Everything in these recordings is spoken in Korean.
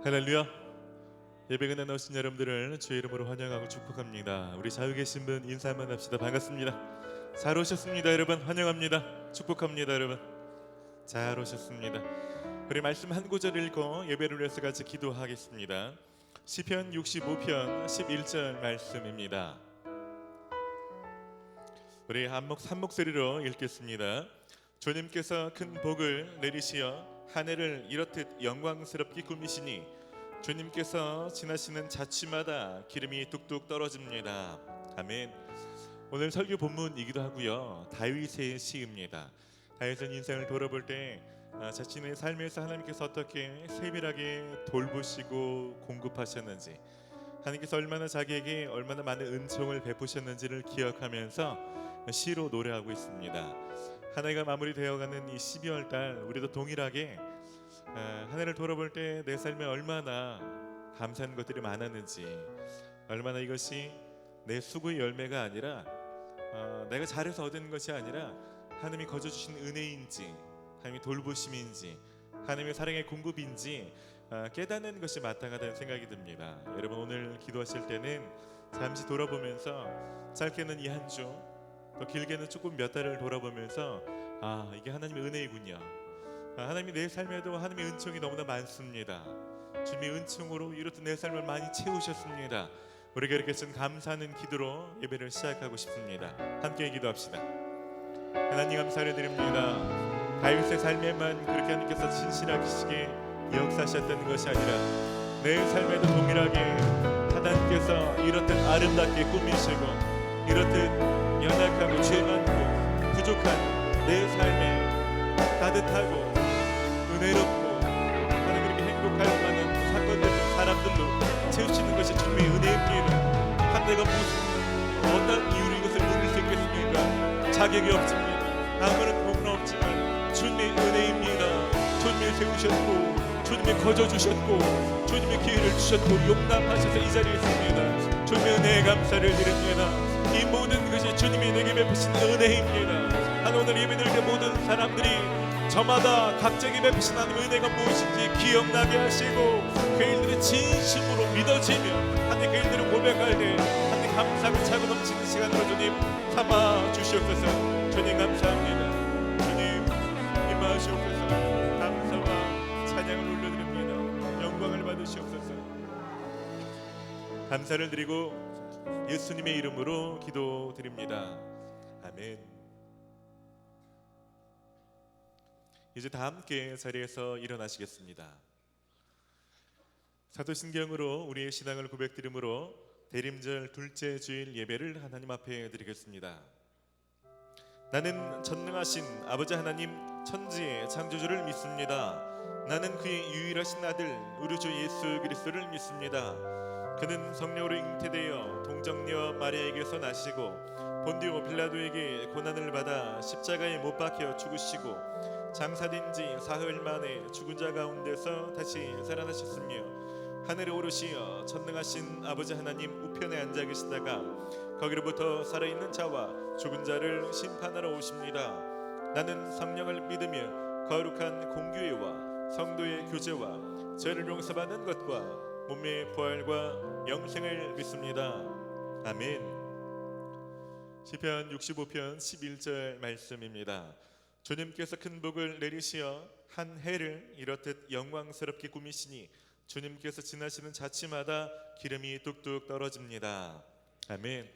할렐루야. 예배가 나오신 여러분들을 주의 이름으로 환영하고 축복합니다. 우리 좌우 계신 분 인사 한번 합시다. 반갑습니다. 잘 오셨습니다. 여러분 환영합니다. 축복합니다. 여러분 잘 오셨습니다. 우리 말씀 한 구절 읽고 예배를 위해서 같이 기도하겠습니다. 시편 65편 11절 말씀입니다. 우리 한 목소리로 읽겠습니다. 주님께서 큰 복을 내리시어 한 해를 이렇듯 영광스럽게 꾸미시니 주님께서 지나시는 자취마다 기름이 뚝뚝 떨어집니다. 아멘. 오늘 설교 본문이기도 하고요, 다윗의 시입니다. 다윗은 인생을 돌아볼 때 자신의 삶에서 하나님께서 어떻게 세밀하게 돌보시고 공급하셨는지, 하나님께서 얼마나 자기에게 얼마나 많은 은총을 베푸셨는지를 기억하면서 시로 노래하고 있습니다. 한 해가 마무리되어가는 이 12월 달, 우리도 동일하게 한 해를 돌아볼 때 내 삶에 얼마나 감사한 것들이 많았는지, 얼마나 이것이 내 수고의 열매가 아니라 내가 잘해서 얻은 것이 아니라 하나님이 거저주신 은혜인지, 하나님의 돌보심인지, 하나님의 사랑의 공급인지 깨닫는 것이 마땅하다는 생각이 듭니다. 여러분 오늘 기도하실 때는 잠시 돌아보면서, 짧게는 이 한 주, 또 길게는 조금 몇 달을 돌아보면서 이게 하나님의 은혜이군요. 하나님이 내 삶에도 하나님의 은총이 너무나 많습니다. 주님의 은총으로 이렇듯 내 삶을 많이 채우셨습니다. 우리가 이렇게 쓴 감사하는 기도로 예배를 시작하고 싶습니다. 함께 기도합시다. 하나님 감사를 드립니다. 다윗의 삶에만 그렇게 하나님께서 신실하시게 역사하셨던 것이 아니라 내 삶에도 동일하게 하나님께서 이렇듯 아름답게 꾸미시고, 이렇듯 연약하고 죄 많고 부족한 내 삶에 따뜻하고 은혜롭고 하나님 그렇게 행복할 만한 사건들로, 사람들로 채우시는 것이 주님의 은혜입니다. 한 해가 무슨 어떤 이유로 이것을 누릴 수 있겠습니까? 자격이 없습니다. 아무런 공로 없지만 주님의 은혜입니다. 주님이 세우셨고, 주님이 거저주셨고, 주님의 기회를 주셨고 용납하셔서 이 자리에 있습니다. 주님의 은혜에 감사를 드립니다. 이 모든 것이 주님이 내게 베푸신 은혜입니다. 오늘 예배드릴 때 모든 사람들이 저마다 각자에게 베푸신 하나님의 은혜가 무엇인지 기억나게 하시고, 그 일들이 진심으로 믿어지며 하나님 그 일들을 고백할 때 하나님 감사가 차고 넘치는 시간으로 주님 삼아 주시옵소서. 주님 감사합니다. 주님 임하시옵소서. 감사와 찬양을 올려드립니다. 영광을 받으시옵소서. 감사를 드리고 예수님의 이름으로 기도드립니다. 아멘. 이제 다 함께 자리에서 일어나시겠습니다. 사도신경으로 우리의 신앙을 고백드림으로 대림절 둘째 주일 예배를 하나님 앞에 드리겠습니다. 나는 전능하신 아버지 하나님 천지의 창조주를 믿습니다. 나는 그의 유일하신 아들 우리 주 예수 그리스도를 믿습니다. 그는 성령으로 잉태되어 동정녀 마리아에게서 나시고 본디오 빌라도에게 고난을 받아 십자가에 못 박혀 죽으시고 장사된 지 사흘 만에 죽은 자 가운데서 다시 살아나셨으며 하늘에 오르시어 전능하신 아버지 하나님 우편에 앉아 계시다가 거기로부터 살아있는 자와 죽은 자를 심판하러 오십니다. 나는 성령을 믿으며 거룩한 공교회와 성도의 교제와 죄를 용서받는 것과 몸의 부활과 영생을 믿습니다. 아멘. 시편 65편 11절 말씀입니다. 주님께서 큰 복을 내리시어 한 해를 이렇듯 영광스럽게 꾸미시니 주님께서 지나시는 자취마다 기름이 뚝뚝 떨어집니다. 아멘.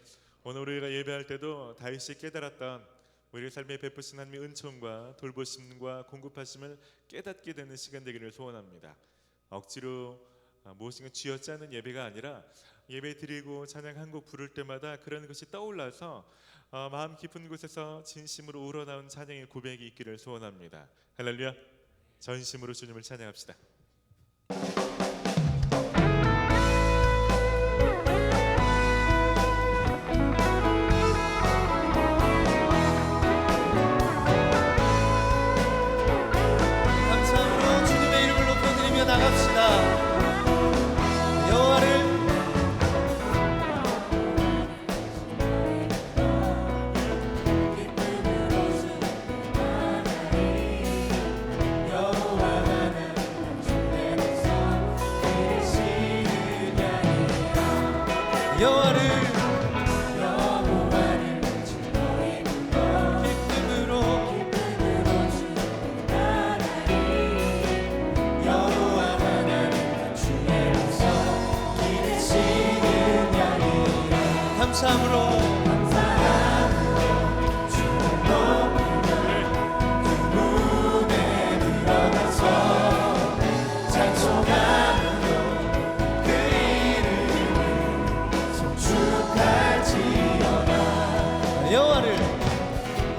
오늘 우리가 예배할 때도 다윗이 깨달았던 우리 삶에 베푸신 하나님의 은총과 돌보심과 공급하심을 깨닫게 되는 시간 되기를 소원합니다. 억지로 무엇인가 쥐어짜는 예배가 아니라 예배 드리고 찬양 한 곡 부를 때마다 그런 것이 떠올라서 마음 깊은 곳에서 진심으로 우러나온 찬양의 고백이 있기를 소원합니다. 할렐루야. 전심으로 주님을 찬양합시다. 감사함으로 주님의 이름을 높여드리며 나갑시다. 여호와를 여호와를 감사함으로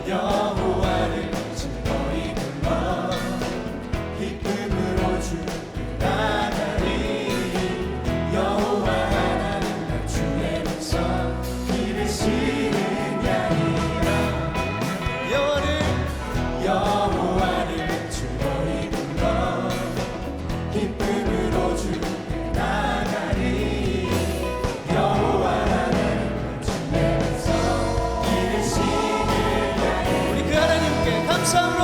여호와를 즐거이 불러 기쁨으로 주를 나가리 여호와 하나님 나 주의 백성 기르시는 양이라 여호와를 즐거이 불러 기쁨으로 주를 나가리 여호와 하나님 나 주의 백성 기르시는 그 하나님께 감사함으로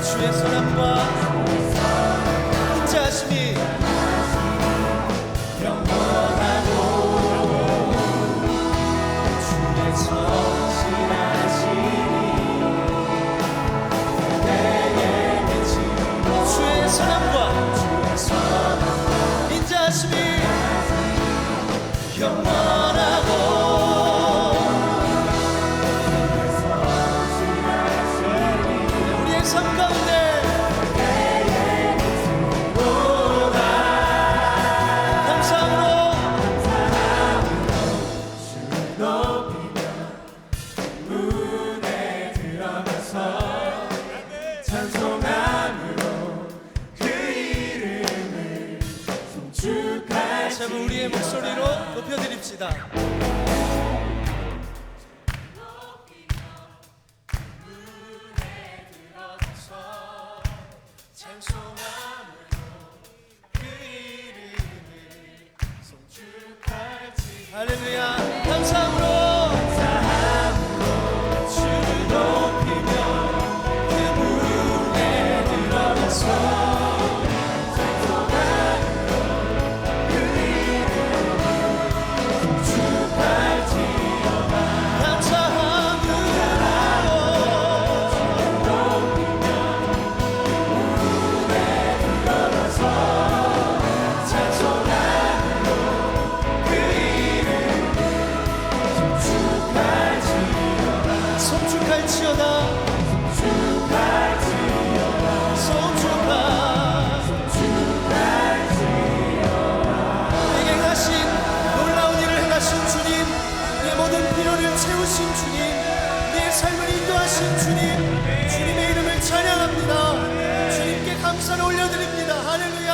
주의 선함과 인자하심이 영원하고 주의 성실하심이 내게 미치고 주의 선함과 인자하심이 영원하고 삶 가운데 감사함으로 주를 높이며 문에 들어가서 찬송함으로 그 이름을 송축하시 자, 우리의 목소리로 높여드립시다. 할렐루야. 감사함으로 주를 높이며 그 문에 들어가서 찬송함으로 그 이름을 송축할지어다. 감사함으로 주를 높이며 그 문에 들어가서 찬송함으로 그 송축할지어다. 내게 행하신 놀라운 일을 행하신 주님, 내 모든 필요를 채우신 주님, 내 삶을 인도하신 주님, 주님의 이름을 찬양합니다. 주님께 감사를 올려드립니다. 할렐루야.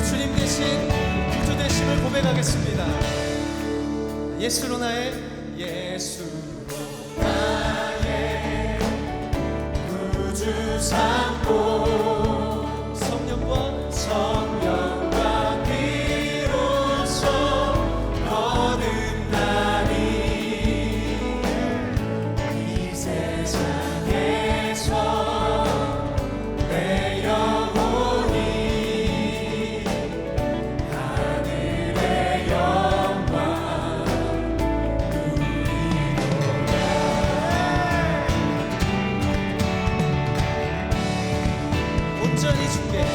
주님 대신 구주 되심을 고백하겠습니다. 예수로 나의 구주 삼고 성령과 비로소 거듭나니 이 세상에서 내 영혼이 하늘의 영광 온전히 주께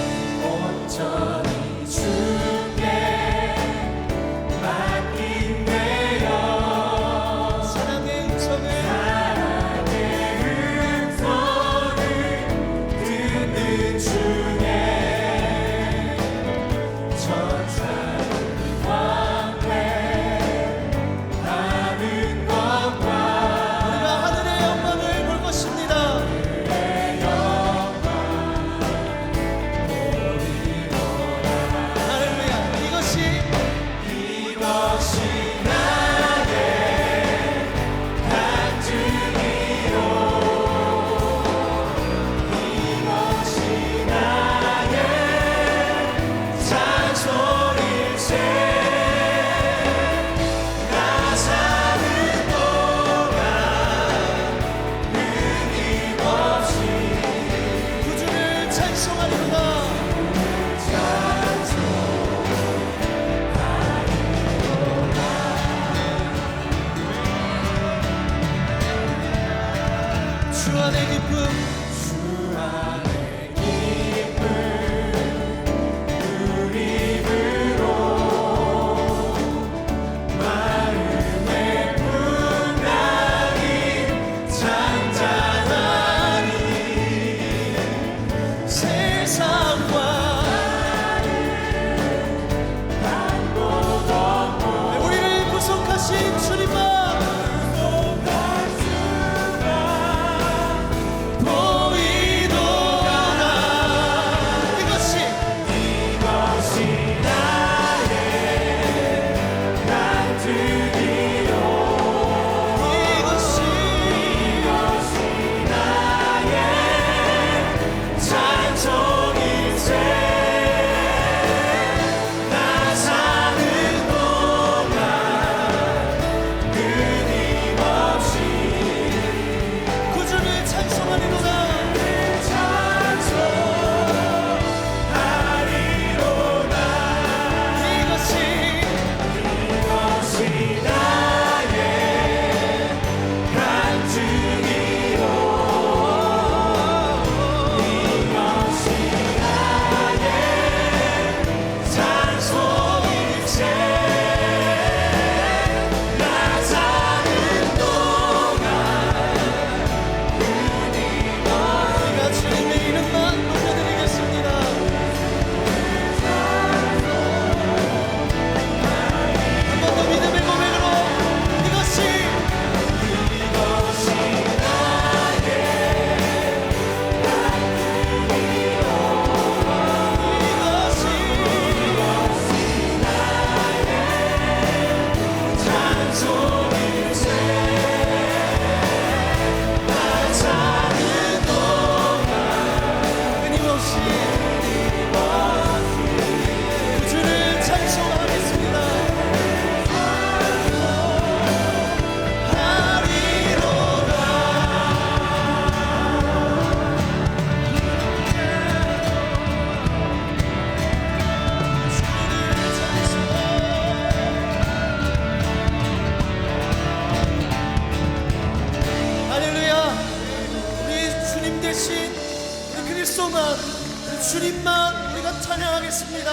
찬양하겠습니다.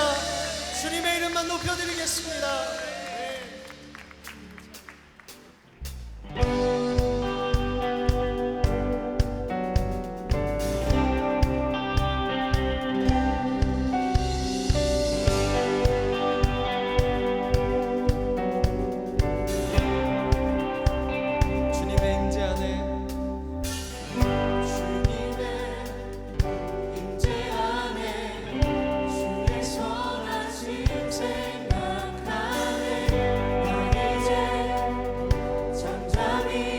주님의 이름만 높여드리겠습니다. 주님의 임재 안에 주의 선하심 생각하네 나 이제 잠잠히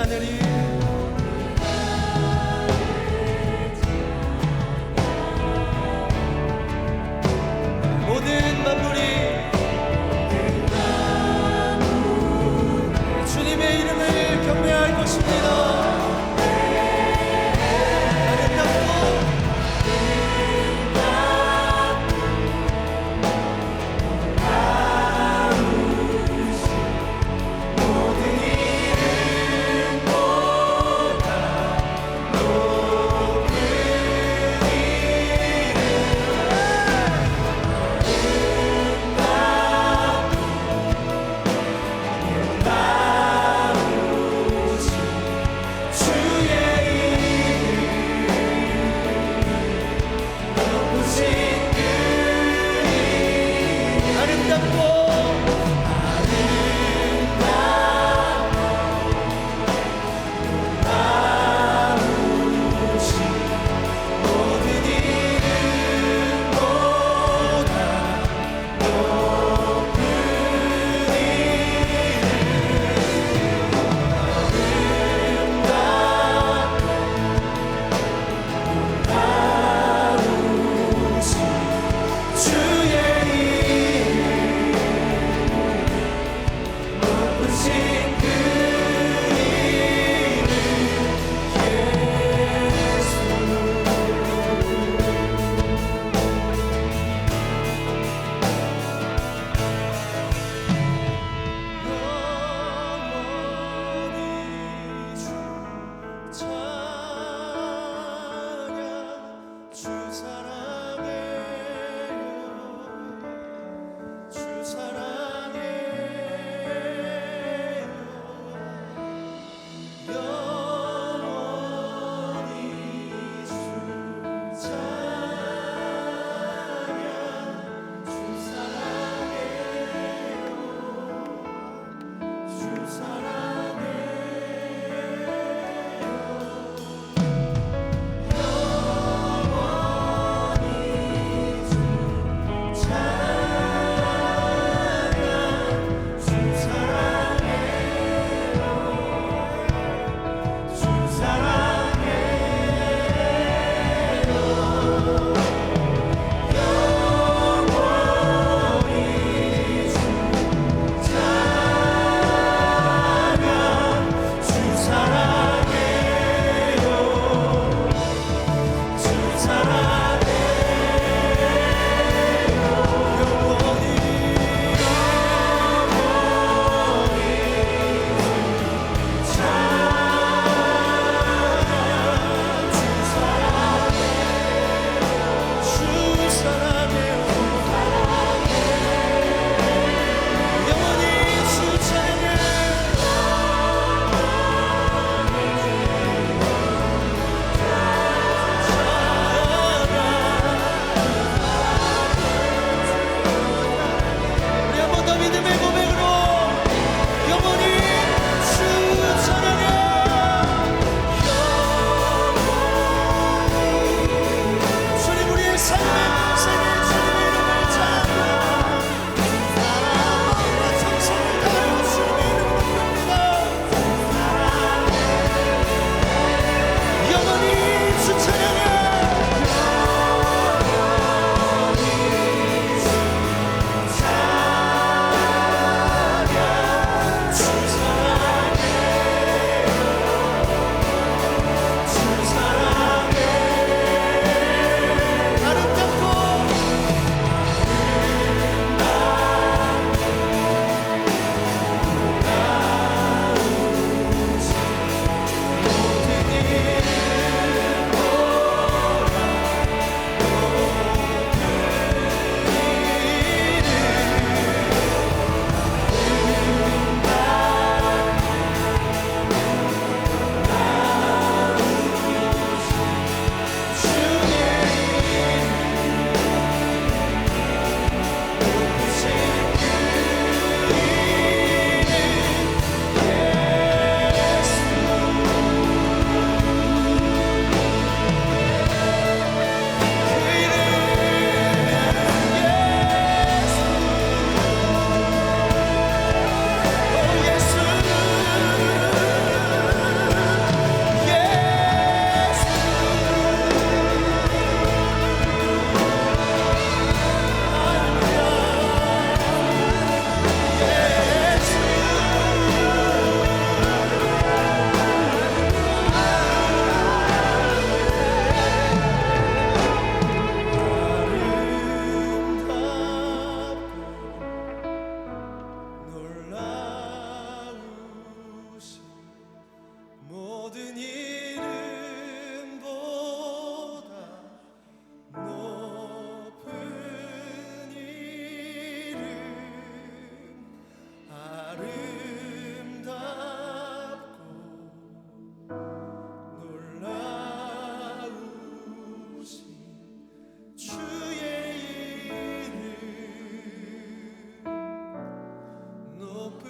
하늘이 모든 만물이 주님의 이름을 경배할 것입니다. 모든 이름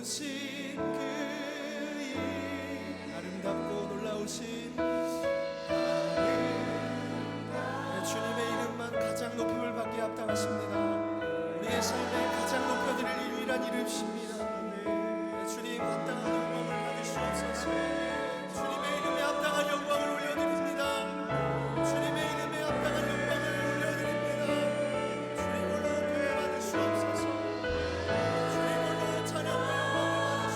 높으신 그이 아름답고 놀라우신 주님의 이름만 가장 높임을 받게 합당하십니다. 우리의 삶에 가장 높여드릴 유일한 이름이십니다. 주님 합당한 영광을 받으시옵소서. 주님의 이름에 합당한 영광을 올려드립니다. 주님의 이름에 합당한 영광을 올려드립니다. 주님 홀로 높임을 받으시옵소서. 주님 홀로 찬양과 영광을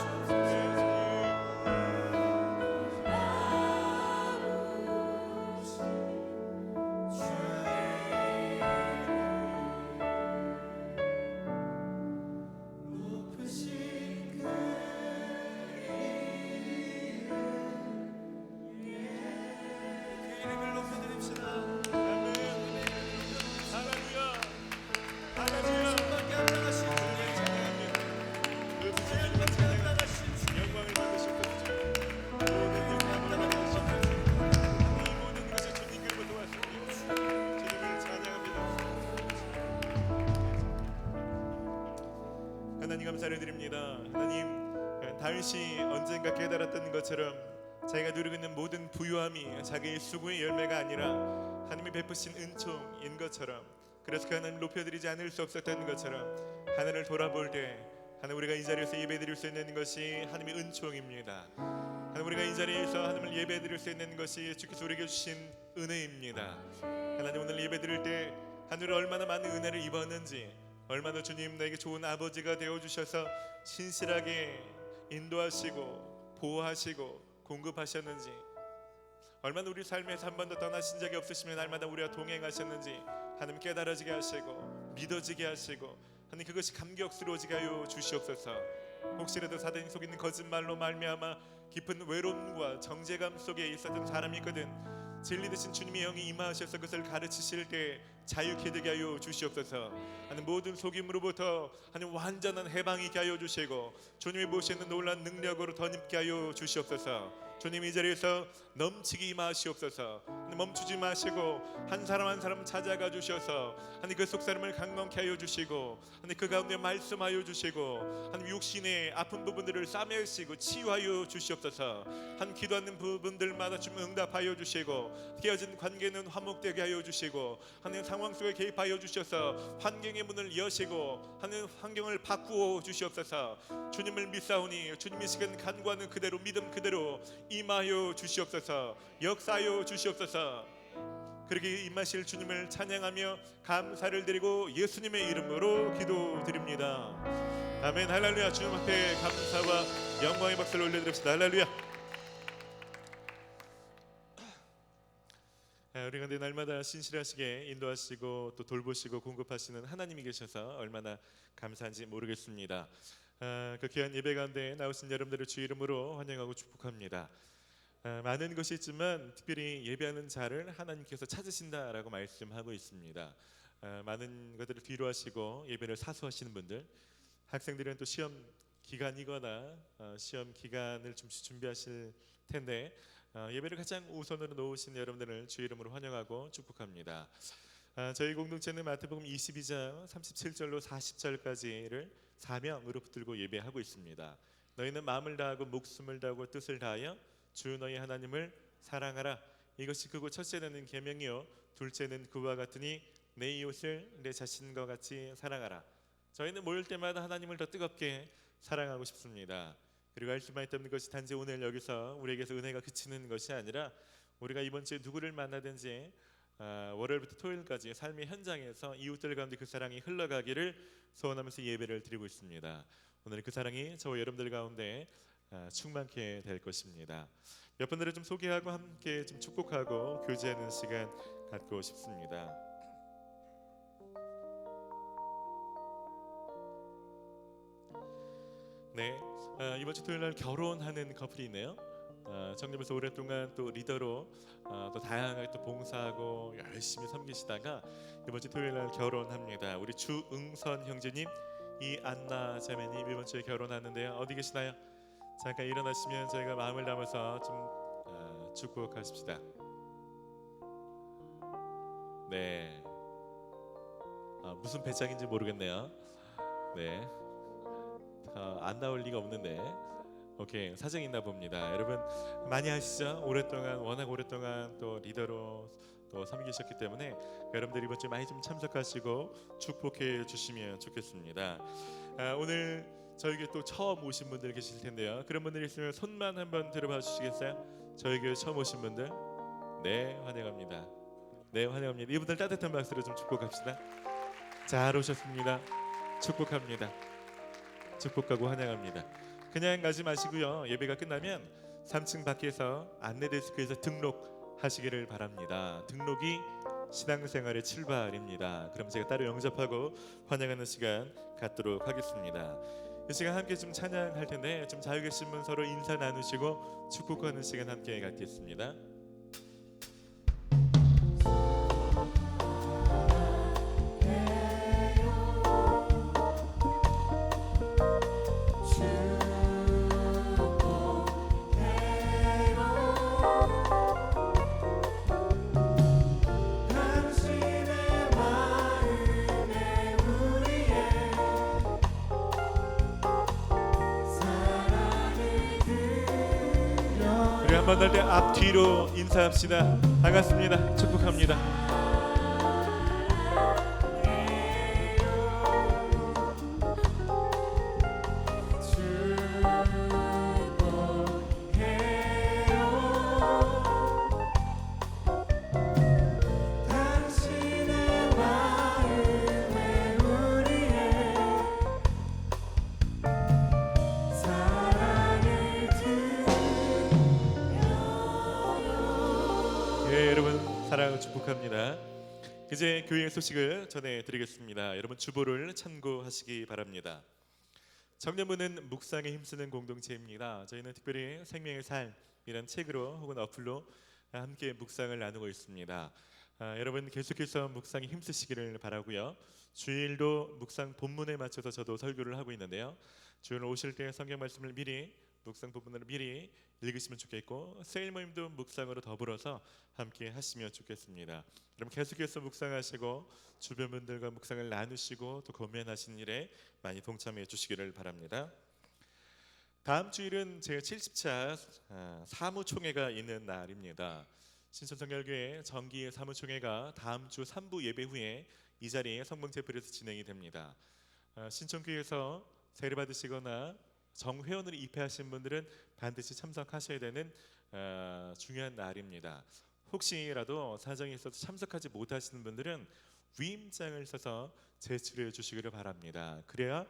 높으신 그 이름을 높여드립시다. 아멘. 할렐루야. 할렐루야. 주님밖에 합당하신 주님, 그 주님밖에 찬양 합당하신 주님, 영광을 받으시옵소서. 모든 영광을 받으시옵소서. 이 모든 것이 주님께로부터 왔습니다. 주님을 찬양합니다. 하나님 감사를 드립니다. 하나님, 다윗이 언젠가 깨달았던 것처럼 자기가 누리고 있는 모든 부유함이 자기의 수고의 열매가 아니라 하나님이 베푸신 은총인 것처럼, 그래서 그 하나님 높여드리지 않을 수 없었던 것처럼 하늘을 돌아볼 때 하나님 우리가 이 자리에서 예배드릴 수 있는 것이 하나님의 은총입니다. 하나님 우리가 이 자리에서 하나님을 예배드릴 수 있는 것이 주께서 우리에게 주신 은혜입니다. 하나님 오늘 예배드릴 때 하늘에 얼마나 많은 은혜를 입었는지, 얼마나 주님 나에게 좋은 아버지가 되어주셔서 신실하게 인도하시고 보호하시고 공급하셨는지, 얼마나 우리 삶에서 한 번도 떠나신 적이 없으시면 날마다 우리와 동행하셨는지 하나님 깨달아지게 하시고 믿어지게 하시고 하나님 그것이 감격스러워지게 하여 주시옵소서. 혹시라도 사단이 속이는 거짓말로 말미암아 깊은 외로움과 정죄감 속에 있었던 사람이 있거든, 진리 되신 주님의 영이 임하셔서 그것을 가르치실 때 자유케 되게 하여 주시옵소서. 하나님 모든 속임으로부터 하나님 완전한 해방이 있게 하여 주시고 주님이 보시는 놀라운 능력으로 덧입게 하여 주시옵소서. 주님 이 자리에서 넘치게 임하시옵소서. 하나님 멈추지 마시고 한 사람 한 사람 찾아가 주셔서 하나님 그 속사람을 강건케 하여 주시고 하나님 그 가운데 말씀하여 주시고 하나님 육신의 아픈 부분들을 싸매시고 치유하여 주시옵소서. 한 기도하는 부분들마다 좀 응답하여 주시고 깨어진 관계는 화목되게 하여 주시고 하나님 상황 속에 개입하여 주셔서 환경의 문을 여시고 하나님 환경을 바꾸어 주시옵소서. 주님을 믿사오니 주님이 시간 간구하는 그대로 믿음 그대로 임하여 주시옵소서. 역사하여 주시옵소서. 그렇게 임하실 주님을 찬양하며 감사를 드리고 예수님의 이름으로 기도드립니다. 아멘. 할렐루야. 주님 앞에 감사와 영광의 박수를 올려드립시다. 할렐루야. 우리 가운데 날마다 신실하시게 인도하시고 또 돌보시고 공급하시는 하나님이 계셔서 얼마나 감사한지 모르겠습니다. 그 귀한 예배 가운데 나오신 여러분들을 주 이름으로 환영하고 축복합니다. 많은 것이 있지만 특별히 예배하는 자를 하나님께서 찾으신다라고 말씀하고 있습니다. 많은 것들을 뒤로 하시고 예배를 사수하시는 분들, 학생들은 또 시험 기간이거나 시험 기간을 좀 준비하실 텐데 예배를 가장 우선으로 놓으신 여러분들을 주 이름으로 환영하고 축복합니다. 저희 공동체는 마태복음 22장 37절로 40절까지를 사명으로 붙들고 예배하고 있습니다. 너희는 마음을 다하고 목숨을 다하고 뜻을 다하여 주 너희 하나님을 사랑하라. 이것이 크고 첫째는 계명이요 둘째는 그와 같으니 내 이웃을 내 자신과 같이 사랑하라. 저희는 모일 때마다 하나님을 더 뜨겁게 사랑하고 싶습니다. 그리고 할 수만 있던 것이 단지 오늘 여기서 우리에게서 은혜가 그치는 것이 아니라 우리가 이번 주에 누구를 만나든지 월요일부터 토요일까지 삶의 현장에서 이웃들 가운데 그 사랑이 흘러가기를 소원하면서 예배를 드리고 있습니다. 오늘 그 사랑이 저와 여러분들 가운데 충만케 될 것입니다. 몇 분들을 좀 소개하고 함께 좀 축복하고 교제하는 시간 갖고 싶습니다. 네, 이번 주 토요일 날 결혼하는 커플이 있네요. 청년부에서 오랫동안 또 리더로 또 다양하게 또 봉사하고 열심히 섬기시다가 이번 주 토요일 날 결혼합니다. 우리 주응선 형제님, 이안나 자매님 이번 주에 결혼하는데요. 어디 계시나요? 잠깐 일어나시면 저희가 마음을 담아서 좀 축복하십시다. 네, 무슨 배짱인지 모르겠네요. 네, 안 나올 리가 없는데 오케이 사정이 있나 봅니다. 여러분 많이 아시죠? 워낙 오랫동안 또 리더로 또 섬기셨기 때문에 여러분들 이번 주에 많이 좀 참석하시고 축복해 주시면 좋겠습니다. 오늘 저희 교회 또 처음 오신 분들 계실 텐데요. 그런 분들 있으면 손만 한번 들어봐 주시겠어요? 저희 교회 처음 오신 분들, 네 환영합니다. 네 환영합니다. 이분들 따뜻한 박수로 좀 축복합시다. 잘 오셨습니다. 축복합니다. 축복하고 환영합니다. 그냥 가지 마시고요. 예배가 끝나면 3층 밖에서 안내 데스크에서 등록하시기를 바랍니다. 등록이 신앙생활의 출발입니다. 그럼 제가 따로 영접하고 환영하는 시간 갖도록 하겠습니다. 이 시간 함께 좀 찬양할 텐데 좀 자유 계신 분 서로 인사 나누시고 축복하는 시간 함께 갖겠습니다. 우리 한번 날 때 앞뒤로 인사합시다. 반갑습니다. 축복합니다. 여러분 사랑을 축복합니다. 이제 교회 소식을 전해드리겠습니다. 여러분 주보를 참고하시기 바랍니다. 청년부는 묵상에 힘쓰는 공동체입니다. 저희는 특별히 생명의 삶이란 책으로 혹은 어플로 함께 묵상을 나누고 있습니다. 여러분 계속해서 묵상에 힘쓰시기를 바라고요. 주일도 묵상 본문에 맞춰서 저도 설교를 하고 있는데요. 주일 오실 때 성경 말씀을 미리 묵상 부분을 미리 읽으시면 좋겠고 세일 모임도 묵상으로 더불어서 함께 하시면 좋겠습니다. 그럼 계속해서 묵상하시고 주변 분들과 묵상을 나누시고 또 고민하시는 일에 많이 동참해 주시기를 바랍니다. 다음 주일은 제70차 사무총회가 있는 날입니다. 신천성결교회 정기 사무총회가 다음 주 3부 예배 후에 이 자리에 성봉체플에서 진행이 됩니다. 신천교회에서 세례 받으시거나 정회원으로 입회하신 분들은 반드시 참석하셔야 되는 중요한 날입니다. 혹시라도 사정이 있어서 참석하지 못하시는 분들은 위임장을 써서 제출해 주시기를 바랍니다. 그래야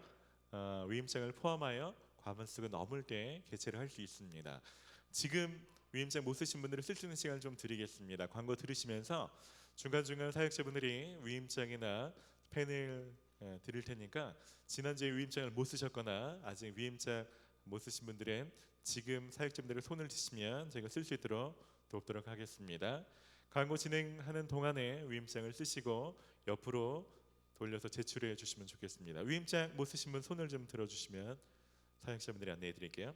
위임장을 포함하여 과반수가 넘을 때 개최를 할 수 있습니다. 지금 위임장 못 쓰신 분들은 쓸 수 있는 시간을 좀 드리겠습니다. 광고 들으시면서 중간중간 사역자분들이 위임장이나 펜을 드릴 테니까 지난주에 위임장을 못 쓰셨거나 아직 위임장 못 쓰신 분들은 지금 사역자분들의 손을 드시면 저희가 쓸 수 있도록 돕도록 하겠습니다. 광고 진행하는 동안에 위임장을 쓰시고 옆으로 돌려서 제출해 주시면 좋겠습니다. 위임장 못 쓰신 분 손을 좀 들어주시면 사역자분들이 안내해 드릴게요.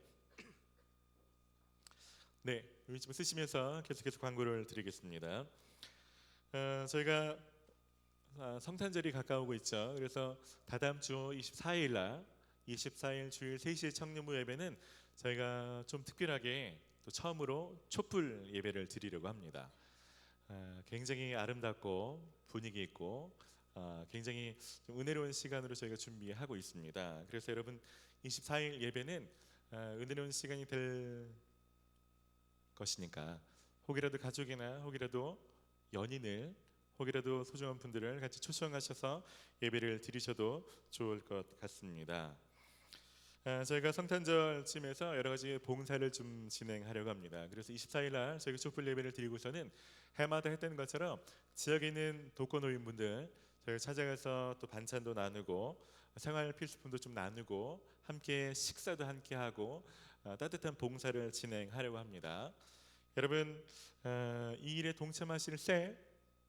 네, 위임장 쓰시면서 계속해서 광고를 드리겠습니다. 저희가 성탄절이 가까우고 있죠. 그래서 다다음 주 24일 날 24일 주일 3시에 청년부 예배는 저희가 좀 특별하게 또 처음으로 촛불 예배를 드리려고 합니다. 굉장히 아름답고 분위기 있고 굉장히 좀 은혜로운 시간으로 저희가 준비하고 있습니다. 그래서 여러분 24일 예배는 은혜로운 시간이 될 것이니까 혹이라도 가족이나 혹이라도 연인을 혹이라도 소중한 분들을 같이 초청하셔서 예배를 드리셔도 좋을 것 같습니다. 저희가 성탄절쯤에서 여러 가지 봉사를 좀 진행하려고 합니다. 그래서 24일 날 저희가 촛불 예배를 드리고서는 해마다 했던 것처럼 지역에 있는 독거노인분들 저희가 찾아가서 또 반찬도 나누고 생활 필수품도 좀 나누고 함께 식사도 함께 하고 따뜻한 봉사를 진행하려고 합니다. 여러분 이 일에 동참하실 새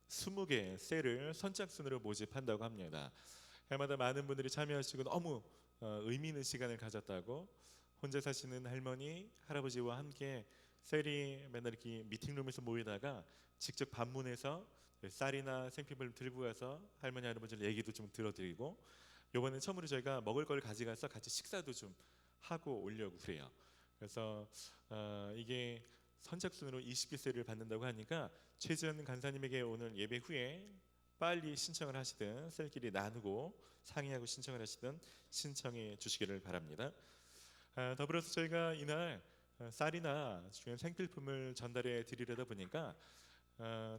20개 셀을 선착순으로 모집한다고 합니다. 해마다 많은 분들이 참여하시고 너무 의미 있는 시간을 가졌다고 혼자 사시는 할머니, 할아버지와 함께 셀이 맨날 이렇게 미팅룸에서 모이다가 직접 방문해서 쌀이나 생필품을 들고 가서 할머니, 할아버지들 얘기도 좀 들어드리고 요번에 처음으로 저희가 먹을 걸 가져가서 같이 식사도 좀 하고 오려고 그래요. 그래서 이게 선착순으로 20개세를 받는다고 하니까 최지연 간사님에게 오늘 예배 후에 빨리 신청을 하시든 셀끼리 나누고 상의하고 신청을 하시든 신청해 주시기를 바랍니다. 더불어서 저희가 이날 쌀이나 중요한 생필품을 전달해 드리려다 보니까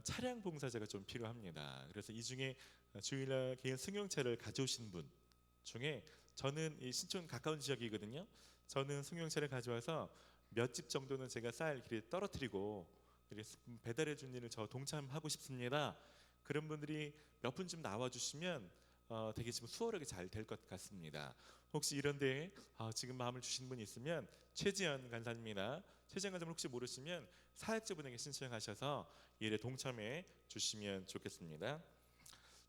차량 봉사자가 좀 필요합니다. 그래서 이 중에 주일날 개인 승용차를 가져오신 분 중에 저는 이 신촌 가까운 지역이거든요. 저는 승용차를 가져와서 몇 집 정도는 제가 쌀 길에 떨어뜨리고 배달해 준 일을 저 동참하고 싶습니다. 그런 분들이 몇 분쯤 나와주시면 되게 지금 수월하게 잘 될 것 같습니다. 혹시 이런데 지금 마음을 주신 분이 있으면 최지연 간사님이나 최지연 간사님 혹시 모르시면 사역자분에게 신청하셔서 일에 동참해 주시면 좋겠습니다.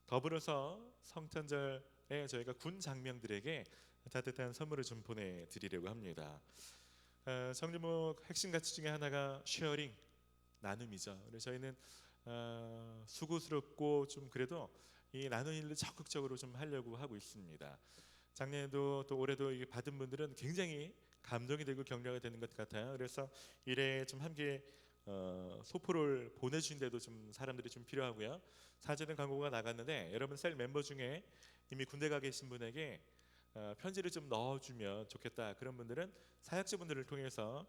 더불어서 성탄절에 저희가 군 장병들에게 따뜻한 선물을 좀 보내드리려고 합니다. 성주목 핵심 가치 중에 하나가 쉐어링, 나눔이죠. 그래서 저희는 수고스럽고 좀 그래도 이 나눔 일을 적극적으로 좀 하려고 하고 있습니다. 작년에도 또 올해도 이게 받은 분들은 굉장히 감동이 되고 격려가 되는 것 같아요. 그래서 일에 좀 함께 소포를 보내주신데도 좀 사람들이 좀 필요하고요. 사전에 광고가 나갔는데 여러분 셀 멤버 중에 이미 군대 가 계신 분에게 편지를 좀 넣어주면 좋겠다. 그런 분들은 사역자분들을 통해서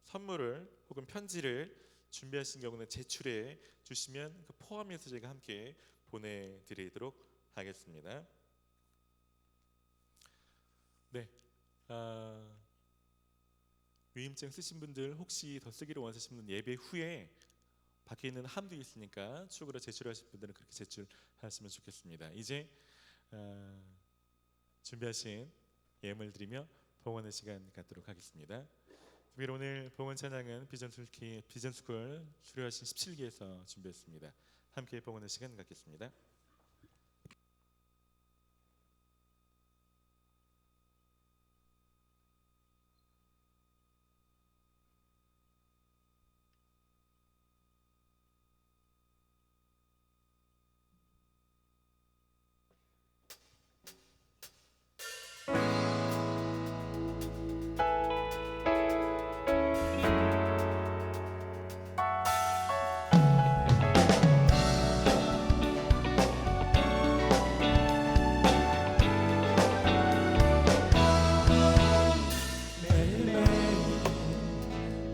선물을 혹은 편지를 준비하신 경우는 제출해 주시면 그 포함해서 저희가 함께 보내드리도록 하겠습니다. 네, 위임증 쓰신 분들 혹시 더 쓰기를 원하시는 분 예배 후에 밖에 있는 함도 있으니까 추가로 제출하실 분들은 그렇게 제출하시면 좋겠습니다. 이제 준비하신 예물 드리며 봉헌의 시간 갖도록 하겠습니다. 특별히 오늘 봉헌 찬양은 비전스쿨 수료하신 17기에서 준비했습니다. 함께 봉헌의 시간 갖겠습니다.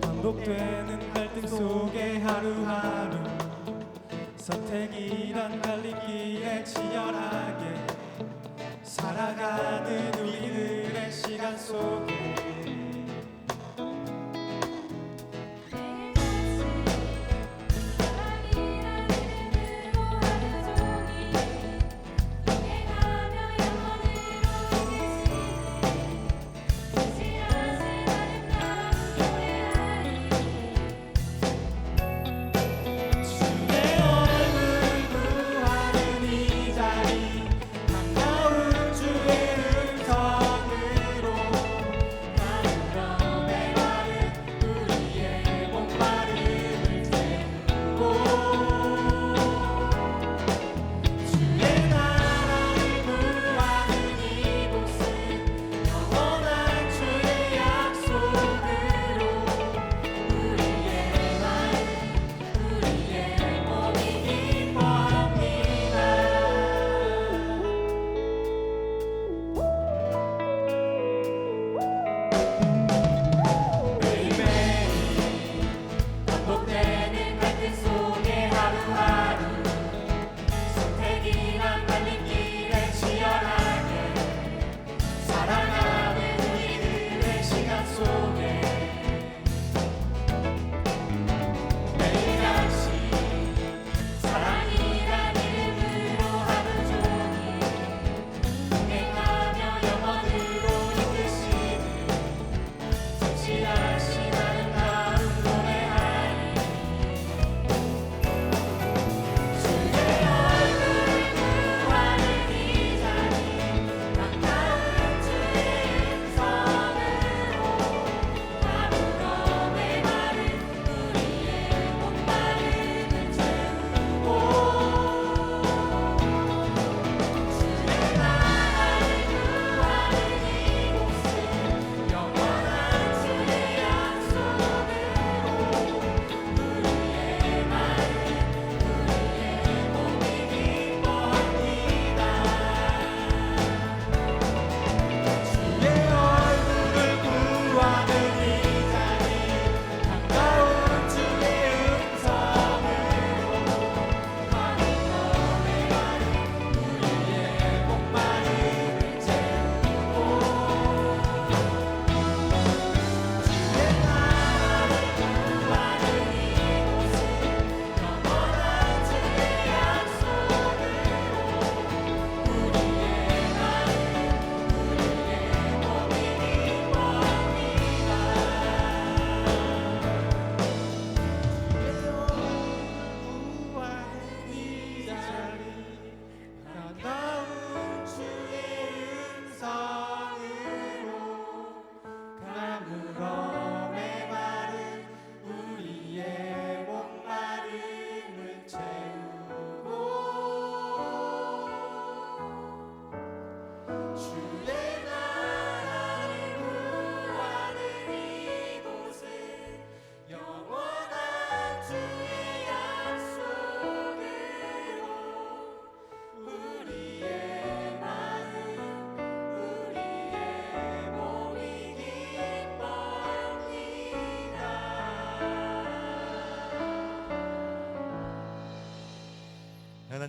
반복되는 갈등 속에 하루하루 선택이란 갈림길에 치열하게 살아가는 우리들의 시간 속에 주의 음성으로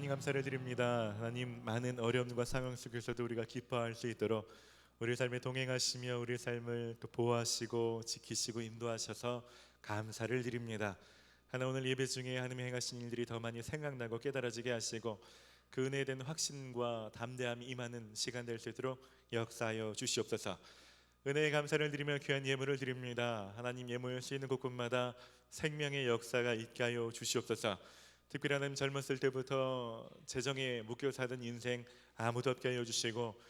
감사를 드립니다. 하나님, 많은 어려움과 상황 속에서도 우리가 기뻐할 수 있도록 우리 삶에 동행하시며 우리 삶을 또 보호하시고 지키시고 인도하셔서 감사를 드립니다. 하나, 오늘 예배 중에 하나님이 행하신 일들이 더 많이 생각나고 깨달아지게 하시고 그 은혜에 대한 확신과 담대함이 임하는 시간 될 수 있도록 역사하여 주시옵소서. 은혜의 감사를 드리며 귀한 예물을 드립니다. 하나님, 예물 쓰이는 곳곳마다 생명의 역사가 있게 하여 주시옵소서. 특별히 하나님, 젊었을 때부터 재정에 묶여 사던 인생 아무도 없게 하여 주시고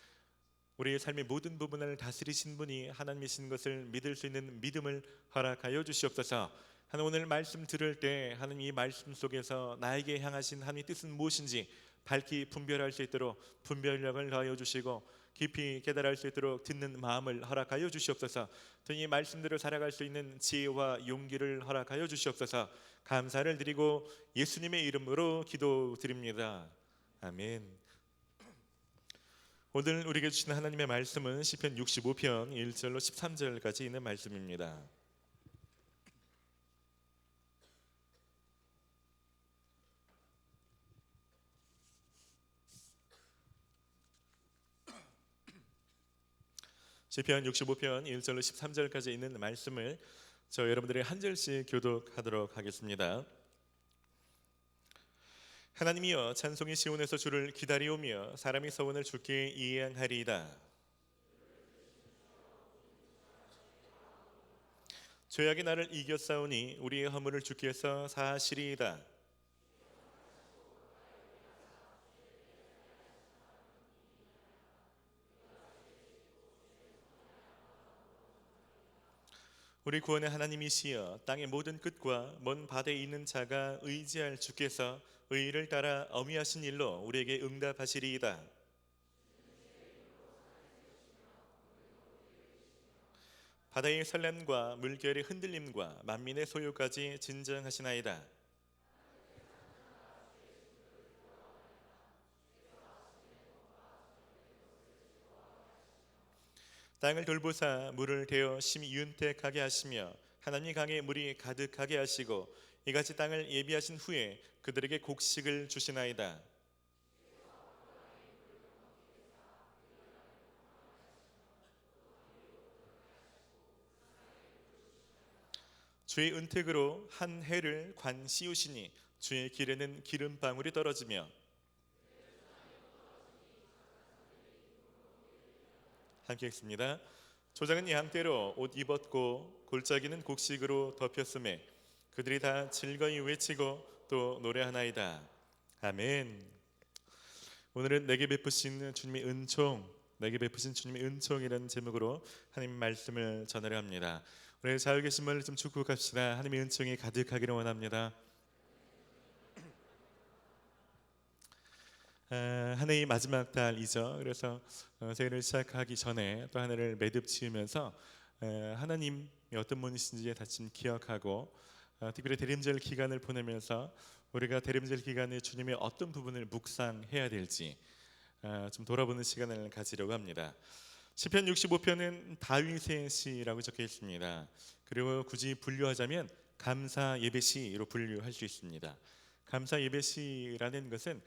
우리의 삶의 모든 부분을 다스리신 분이 하나님이신 것을 믿을 수 있는 믿음을 허락하여 주시옵소서. 하나님, 오늘 말씀 들을 때 하나님 이 말씀 속에서 나에게 향하신 하나님의 뜻은 무엇인지 밝히 분별할 수 있도록 분별력을 더하여 주시고 깊이 깨달을 수 있도록 듣는 마음을 허락하여 주시옵소서. 또 이 말씀들을 살아갈 수 있는 지혜와 용기를 허락하여 주시옵소서. 감사를 드리고 예수님의 이름으로 기도드립니다. 아멘. 오늘 우리에게 주신 하나님의 말씀은 시편 65편 1절로 13절까지 있는 말씀입니다. 시편 65편 1절로 13절까지 있는 말씀을 여러분들이 한 절씩 교독하도록 하겠습니다. 하나님이여, 찬송이 시온에서 주를 기다리오며 사람이 서원을 주께 이행하리이다. 죄악이 나를 이겼사오니 우리의 허물을 주께서 사하시리이다. 우리 구원의 하나님이시여, 땅의 모든 끝과 먼 바다에 있는 자가 의지할 주께서 의를 따라 어미하신 일로 우리에게 응답하시리이다. 바다의 설렘과 물결의 흔들림과 만민의 소유까지 진정하시나이다. 땅을 돌보사 물을 대어 심히 윤택하게 하시며 하나님 강에 물이 가득하게 하시고 이같이 땅을 예비하신 후에 그들에게 곡식을 주시나이다. 주의 은택으로 한 해를 관 씌우시니 주의 길에는 기름방울이 떨어지며 함께 읽습니다. 조장은 양떼로 옷 입었고 골짜기는 곡식으로 덮였음에 그들이 다 즐거이 외치고 또 노래하나이다. 아멘. 오늘은 내게 베푸신 주님의 은총, 내게 베푸신 주님의 은총이라는 제목으로 하나님 말씀을 전하려 합니다. 우리 잘 계신 분을 좀 축복합시다. 하나님의 은총이 가득하기를 원합니다. 한 해의 마지막 달이죠. 그래서 새해를 시작하기 전에 또 한 해를 매듭 지으면서 하나님이 어떤 분이신지 다시 기억하고 특별히 대림절 기간을 보내면서 우리가 대림절 기간에 주님의 어떤 부분을 묵상해야 될지 좀 돌아보는 시간을 가지려고 합니다. 시편 65편은 다윗의 시라고 적혀 있습니다. 그리고 굳이 분류하자면 감사 예배시로 분류할 수 있습니다. 감사 예배시라는 것은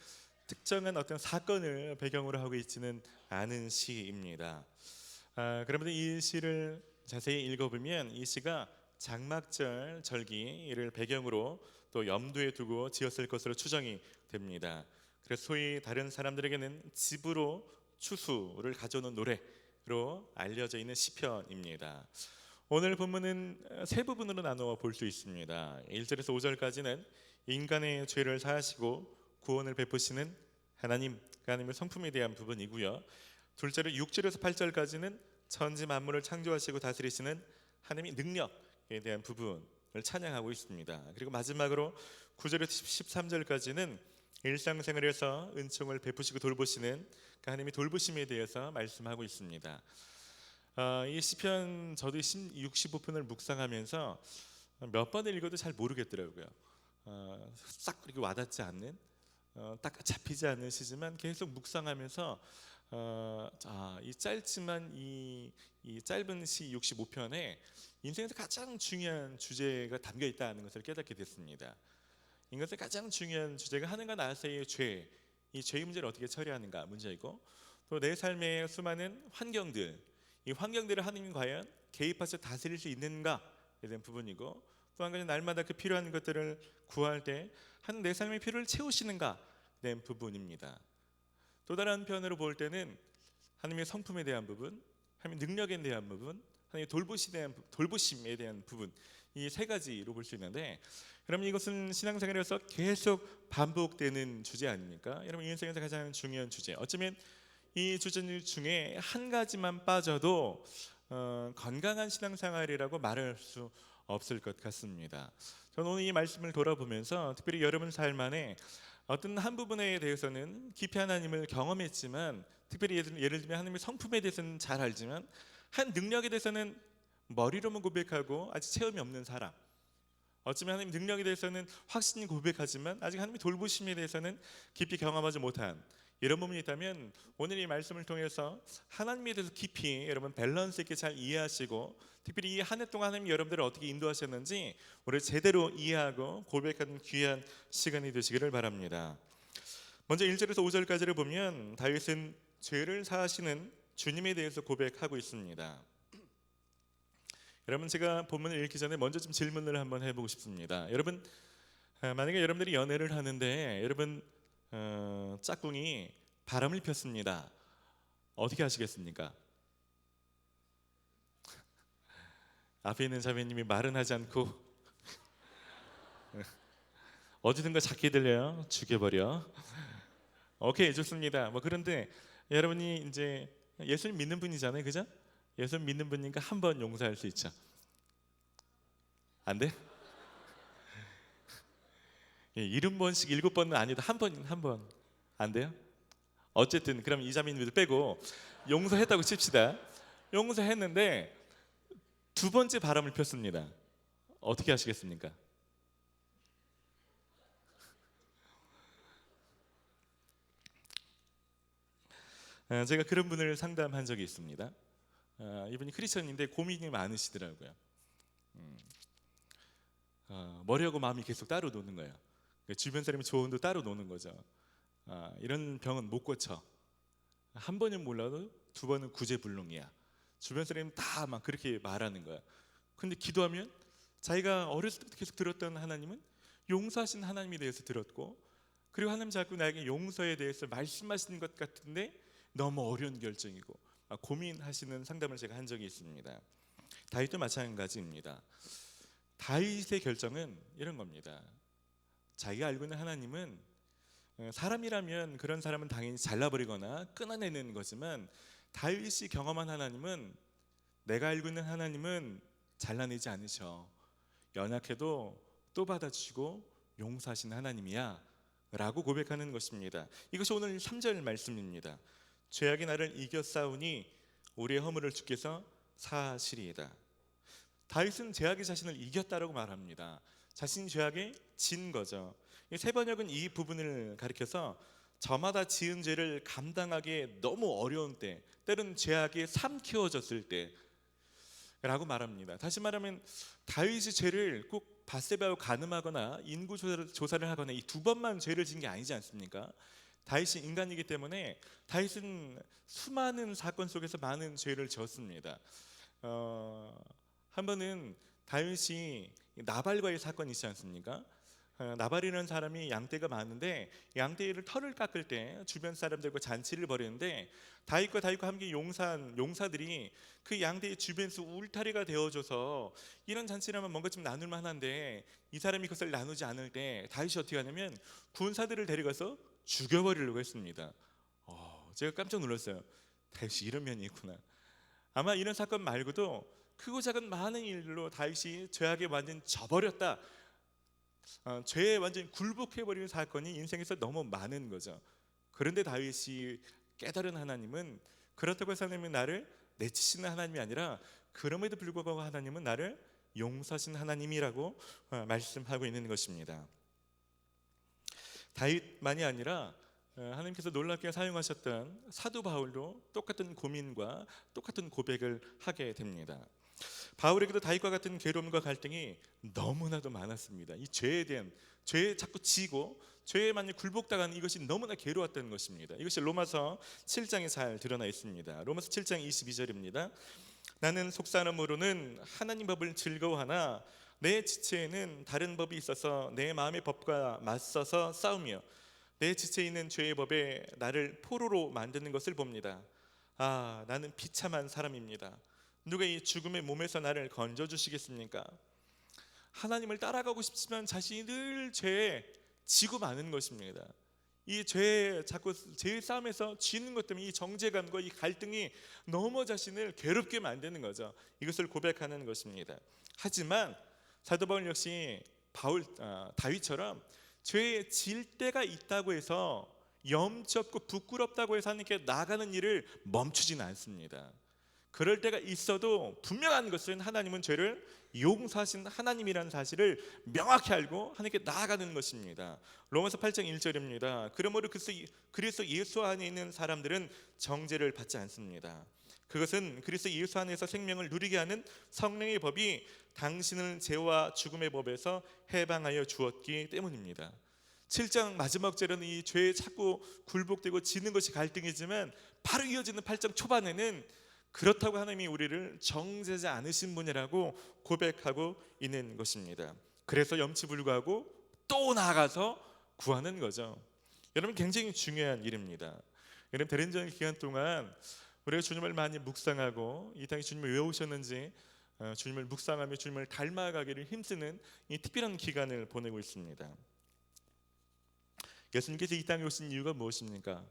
특정한 어떤 사건을 배경으로 하고 있지는 않은 시입니다. 그러면 이 시를 자세히 읽어보면 이 시가 장막절 절기를 배경으로 또 염두에 두고 지었을 것으로 추정이 됩니다. 그래서 소위 다른 사람들에게는 집으로 추수를 가져오는 노래로 알려져 있는 시편입니다. 오늘 본문은 세 부분으로 나누어 볼 수 있습니다. 1절에서 5절까지는 인간의 죄를 사하시고 구원을 베푸시는 하나님의 성품에 대한 부분이고요. 둘째로 6절에서 8절까지는 천지 만물을 창조하시고 다스리시는 하나님의 능력에 대한 부분을 찬양하고 있습니다. 그리고 마지막으로 9절에서 13절까지는 일상생활에서 은총을 베푸시고 돌보시는 하나님의 돌보심에 대해서 말씀하고 있습니다. 이 시편, 저도 65편을 묵상하면서 몇 번을 읽어도 잘 모르겠더라고요. 싹 그렇게 와닿지 않는, 딱 잡히지 않는 시지만 계속 묵상하면서 이 짧지만 이 짧은 시 65편에 인생에서 가장 중요한 주제가 담겨 있다는 것을 깨닫게 됐습니다. 인간의 가장 중요한 주제가 하늘과 나 사이의 죄, 이 죄의 문제를 어떻게 처리하는가 문제이고, 또 내 삶의 수많은 환경들, 이 환경들을 하나님 과연 개입해서 다스릴 수 있는가에 대한 부분이고, 또 한 가지 날마다 그 필요한 것들을 구할 때 한 내 삶의 필요를 채우시는가에 대한 부분입니다. 또 다른 한편으로 볼 때는 하나님의 성품에 대한 부분, 하나님의 능력에 대한 부분, 하나님의 돌보심에 대한 부분, 이 세 가지로 볼 수 있는데, 여러분 이것은 신앙생활에서 계속 반복되는 주제 아닙니까? 여러분 인생에서 가장 중요한 주제, 어쩌면 이 주제 중에 한 가지만 빠져도 건강한 신앙생활이라고 말할 수 없을 것 같습니다. 저는 오늘 이 말씀을 돌아보면서 특별히 여러분 삶 안에 어떤 한 부분에 대해서는 깊이 하나님을 경험했지만, 특별히 예를 들면 하나님의 성품에 대해서는 잘 알지만 한 능력에 대해서는 머리로만 고백하고 아직 체험이 없는 사람, 어쩌면 하나님 능력에 대해서는 확신이 고백하지만 아직 하나님의 돌보심에 대해서는 깊이 경험하지 못한 이런 부분이 있다면, 오늘 이 말씀을 통해서 하나님에 대해서 깊이 여러분 밸런스 있게 잘 이해하시고, 특별히 이 한 해 동안 하나님 여러분들을 어떻게 인도하셨는지 우리 제대로 이해하고 고백하는 귀한 시간이 되시기를 바랍니다. 먼저 1절에서 5절까지를 보면 다윗은 죄를 사하시는 주님에 대해서 고백하고 있습니다. 여러분 제가 본문을 읽기 전에 먼저 좀 질문을 한번 해보고 싶습니다. 여러분 만약에 여러분들이 연애를 하는데 여러분 짝꿍이 바람을 폈습니다. 어떻게 하시겠습니까? 앞에 있는 자매님이 말은 하지 않고 어디든가 작게 들려요. 죽여버려. 오케이, 좋습니다. 뭐 그런데 여러분이 이제 예수님 믿는 분이잖아요, 그죠? 예수님 믿는 분이니까 한 번 용서할 수 있죠. 안 돼? 70번씩 7번은 아니도 한 번 안 돼요? 어쨌든 그럼 이 자매님들 빼고 용서했다고 칩시다. 용서했는데 두 번째 바람을 폈습니다. 어떻게 하시겠습니까? 제가 그런 분을 상담한 적이 있습니다. 이분이 크리스천인데 고민이 많으시더라고요. 머리하고 마음이 계속 따로 노는 거예요. 주변 사람이 좋은데 따로 노는 거죠. 이런 병은 못 고쳐. 한 번은 몰라도 두 번은 구제불능이야. 주변 사람이 다 막 그렇게 말하는 거야. 근데 기도하면 자기가 어렸을 때부터 계속 들었던 하나님은 용서하신 하나님에 대해서 들었고, 그리고 하나님 자꾸 나에게 용서에 대해서 말씀하시는 것 같은데 너무 어려운 결정이고 고민하시는 상담을 제가 한 적이 있습니다. 다윗도 마찬가지입니다. 다윗의 결정은 이런 겁니다. 자기가 알고 있는 하나님은, 사람이라면 그런 사람은 당연히 잘라버리거나 끊어내는 거지만, 다윗이 경험한 하나님은, 내가 알고 있는 하나님은 잘라내지 않으셔. 연약해도 또 받아주시고 용서하시는 하나님이야 라고 고백하는 것입니다. 이것이 오늘 3절 말씀입니다. 죄악이 나를 이겼사오니 우리의 허물을 주께서 사하시리이다. 다윗은 죄악이 자신을 이겼다라고 말합니다. 자신이 죄악에 진 거죠. 세 번역은 이 부분을 가리켜서 저마다 지은 죄를 감당하기 너무 어려운 때, 때로는 죄악이 삼키워졌을 때라고 말합니다. 다시 말하면 다윗이 죄를 꼭 밧세바와 간음하거나 인구 조사를 하거나 이 두 번만 죄를 진 게 아니지 않습니까? 다윗이 인간이기 때문에 다윗은 수많은 사건 속에서 많은 죄를 지었습니다. 한 번은 다윗이 나발과의 사건이 있지 않습니까? 나발이라는 사람이 양떼가 많은데 양떼를 털을 깎을 때 주변 사람들과 잔치를 벌이는데 다윗과 함께 용사들이 그 양떼의 주변에서 울타리가 되어줘서 이런 잔치를 하면 뭔가 좀 나눌 만한데 이 사람이 그것을 나누지 않을 때 다윗이 어떻게 하냐면 군사들을 데려가서 죽여버리려고 했습니다. 제가 깜짝 놀랐어요. 다윗이 이런 면이 있구나. 아마 이런 사건 말고도 크고 작은 많은 일로 다윗이 죄악에 완전 져버렸다, 죄에 완전히 굴복해버리는 사건이 인생에서 너무 많은 거죠. 그런데 다윗이 깨달은 하나님은, 그렇다고 해서 하나님은 나를 내치시는 하나님이 아니라 그럼에도 불구하고 하나님은 나를 용서하신 하나님이라고 말씀하고 있는 것입니다. 다윗만이 아니라 하나님께서 놀랍게 사용하셨던 사도 바울도 똑같은 고민과 똑같은 고백을 하게 됩니다. 바울에게도 다윗과 같은 괴로움과 갈등이 너무나도 많았습니다. 이 죄에 대한, 죄에 자꾸 지고 죄에 많이 굴복당한 이것이 너무나 괴로웠던 것입니다. 이것이 로마서 7장에 잘 드러나 있습니다. 로마서 7장 22절입니다. 나는 속사람으로는 하나님 법을 즐거워하나 내 지체에는 다른 법이 있어서 내 마음의 법과 맞서서 싸우며 내 지체에 있는 죄의 법에 나를 포로로 만드는 것을 봅니다. 아, 나는 비참한 사람입니다. 누가 이 죽음의 몸에서 나를 건져주시겠습니까? 하나님을 따라가고 싶지만 자신이 늘 죄에 지고 마는 것입니다. 이 죄에 자꾸 죄의 싸움에서 지는 것 때문에 이 정죄감과 이 갈등이 너무 자신을 괴롭게 만드는 거죠. 이것을 고백하는 것입니다. 하지만 사도 바울 역시 다윗처럼 죄에 질 때가 있다고 해서 염치 없고 부끄럽다고 해서 하나님께 나가는 일을 멈추지는 않습니다. 그럴 때가 있어도 분명한 것은 하나님은 죄를 용서하신 하나님이라는 사실을 명확히 알고 하나님께 나아가는 것입니다. 로마서 8장 1절입니다. 그러므로 그리스도 예수 안에 있는 사람들은 정죄를 받지 않습니다. 그것은 그리스도 예수 안에서 생명을 누리게 하는 성령의 법이 당신을 죄와 죽음의 법에서 해방하여 주었기 때문입니다. 7장 마지막 절에는 이 죄에 자꾸 굴복되고 지는 것이 갈등이지만 바로 이어지는 8장 초반에는 그렇다고 하나님이 우리를 정죄하지 않으신 분이라고 고백하고 있는 것입니다. 그래서 염치불구하고 또 나아가서 구하는 거죠. 여러분, 굉장히 중요한 일입니다. 여러분, 대리전 기간 동안 우리가 주님을 많이 묵상하고 이 땅에 주님을 왜 오셨는지 주님을 묵상하며 주님을 닮아가기를 힘쓰는 이 특별한 기간을 보내고 있습니다. 예수님께서 이 땅에 오신 이유가 무엇입니까?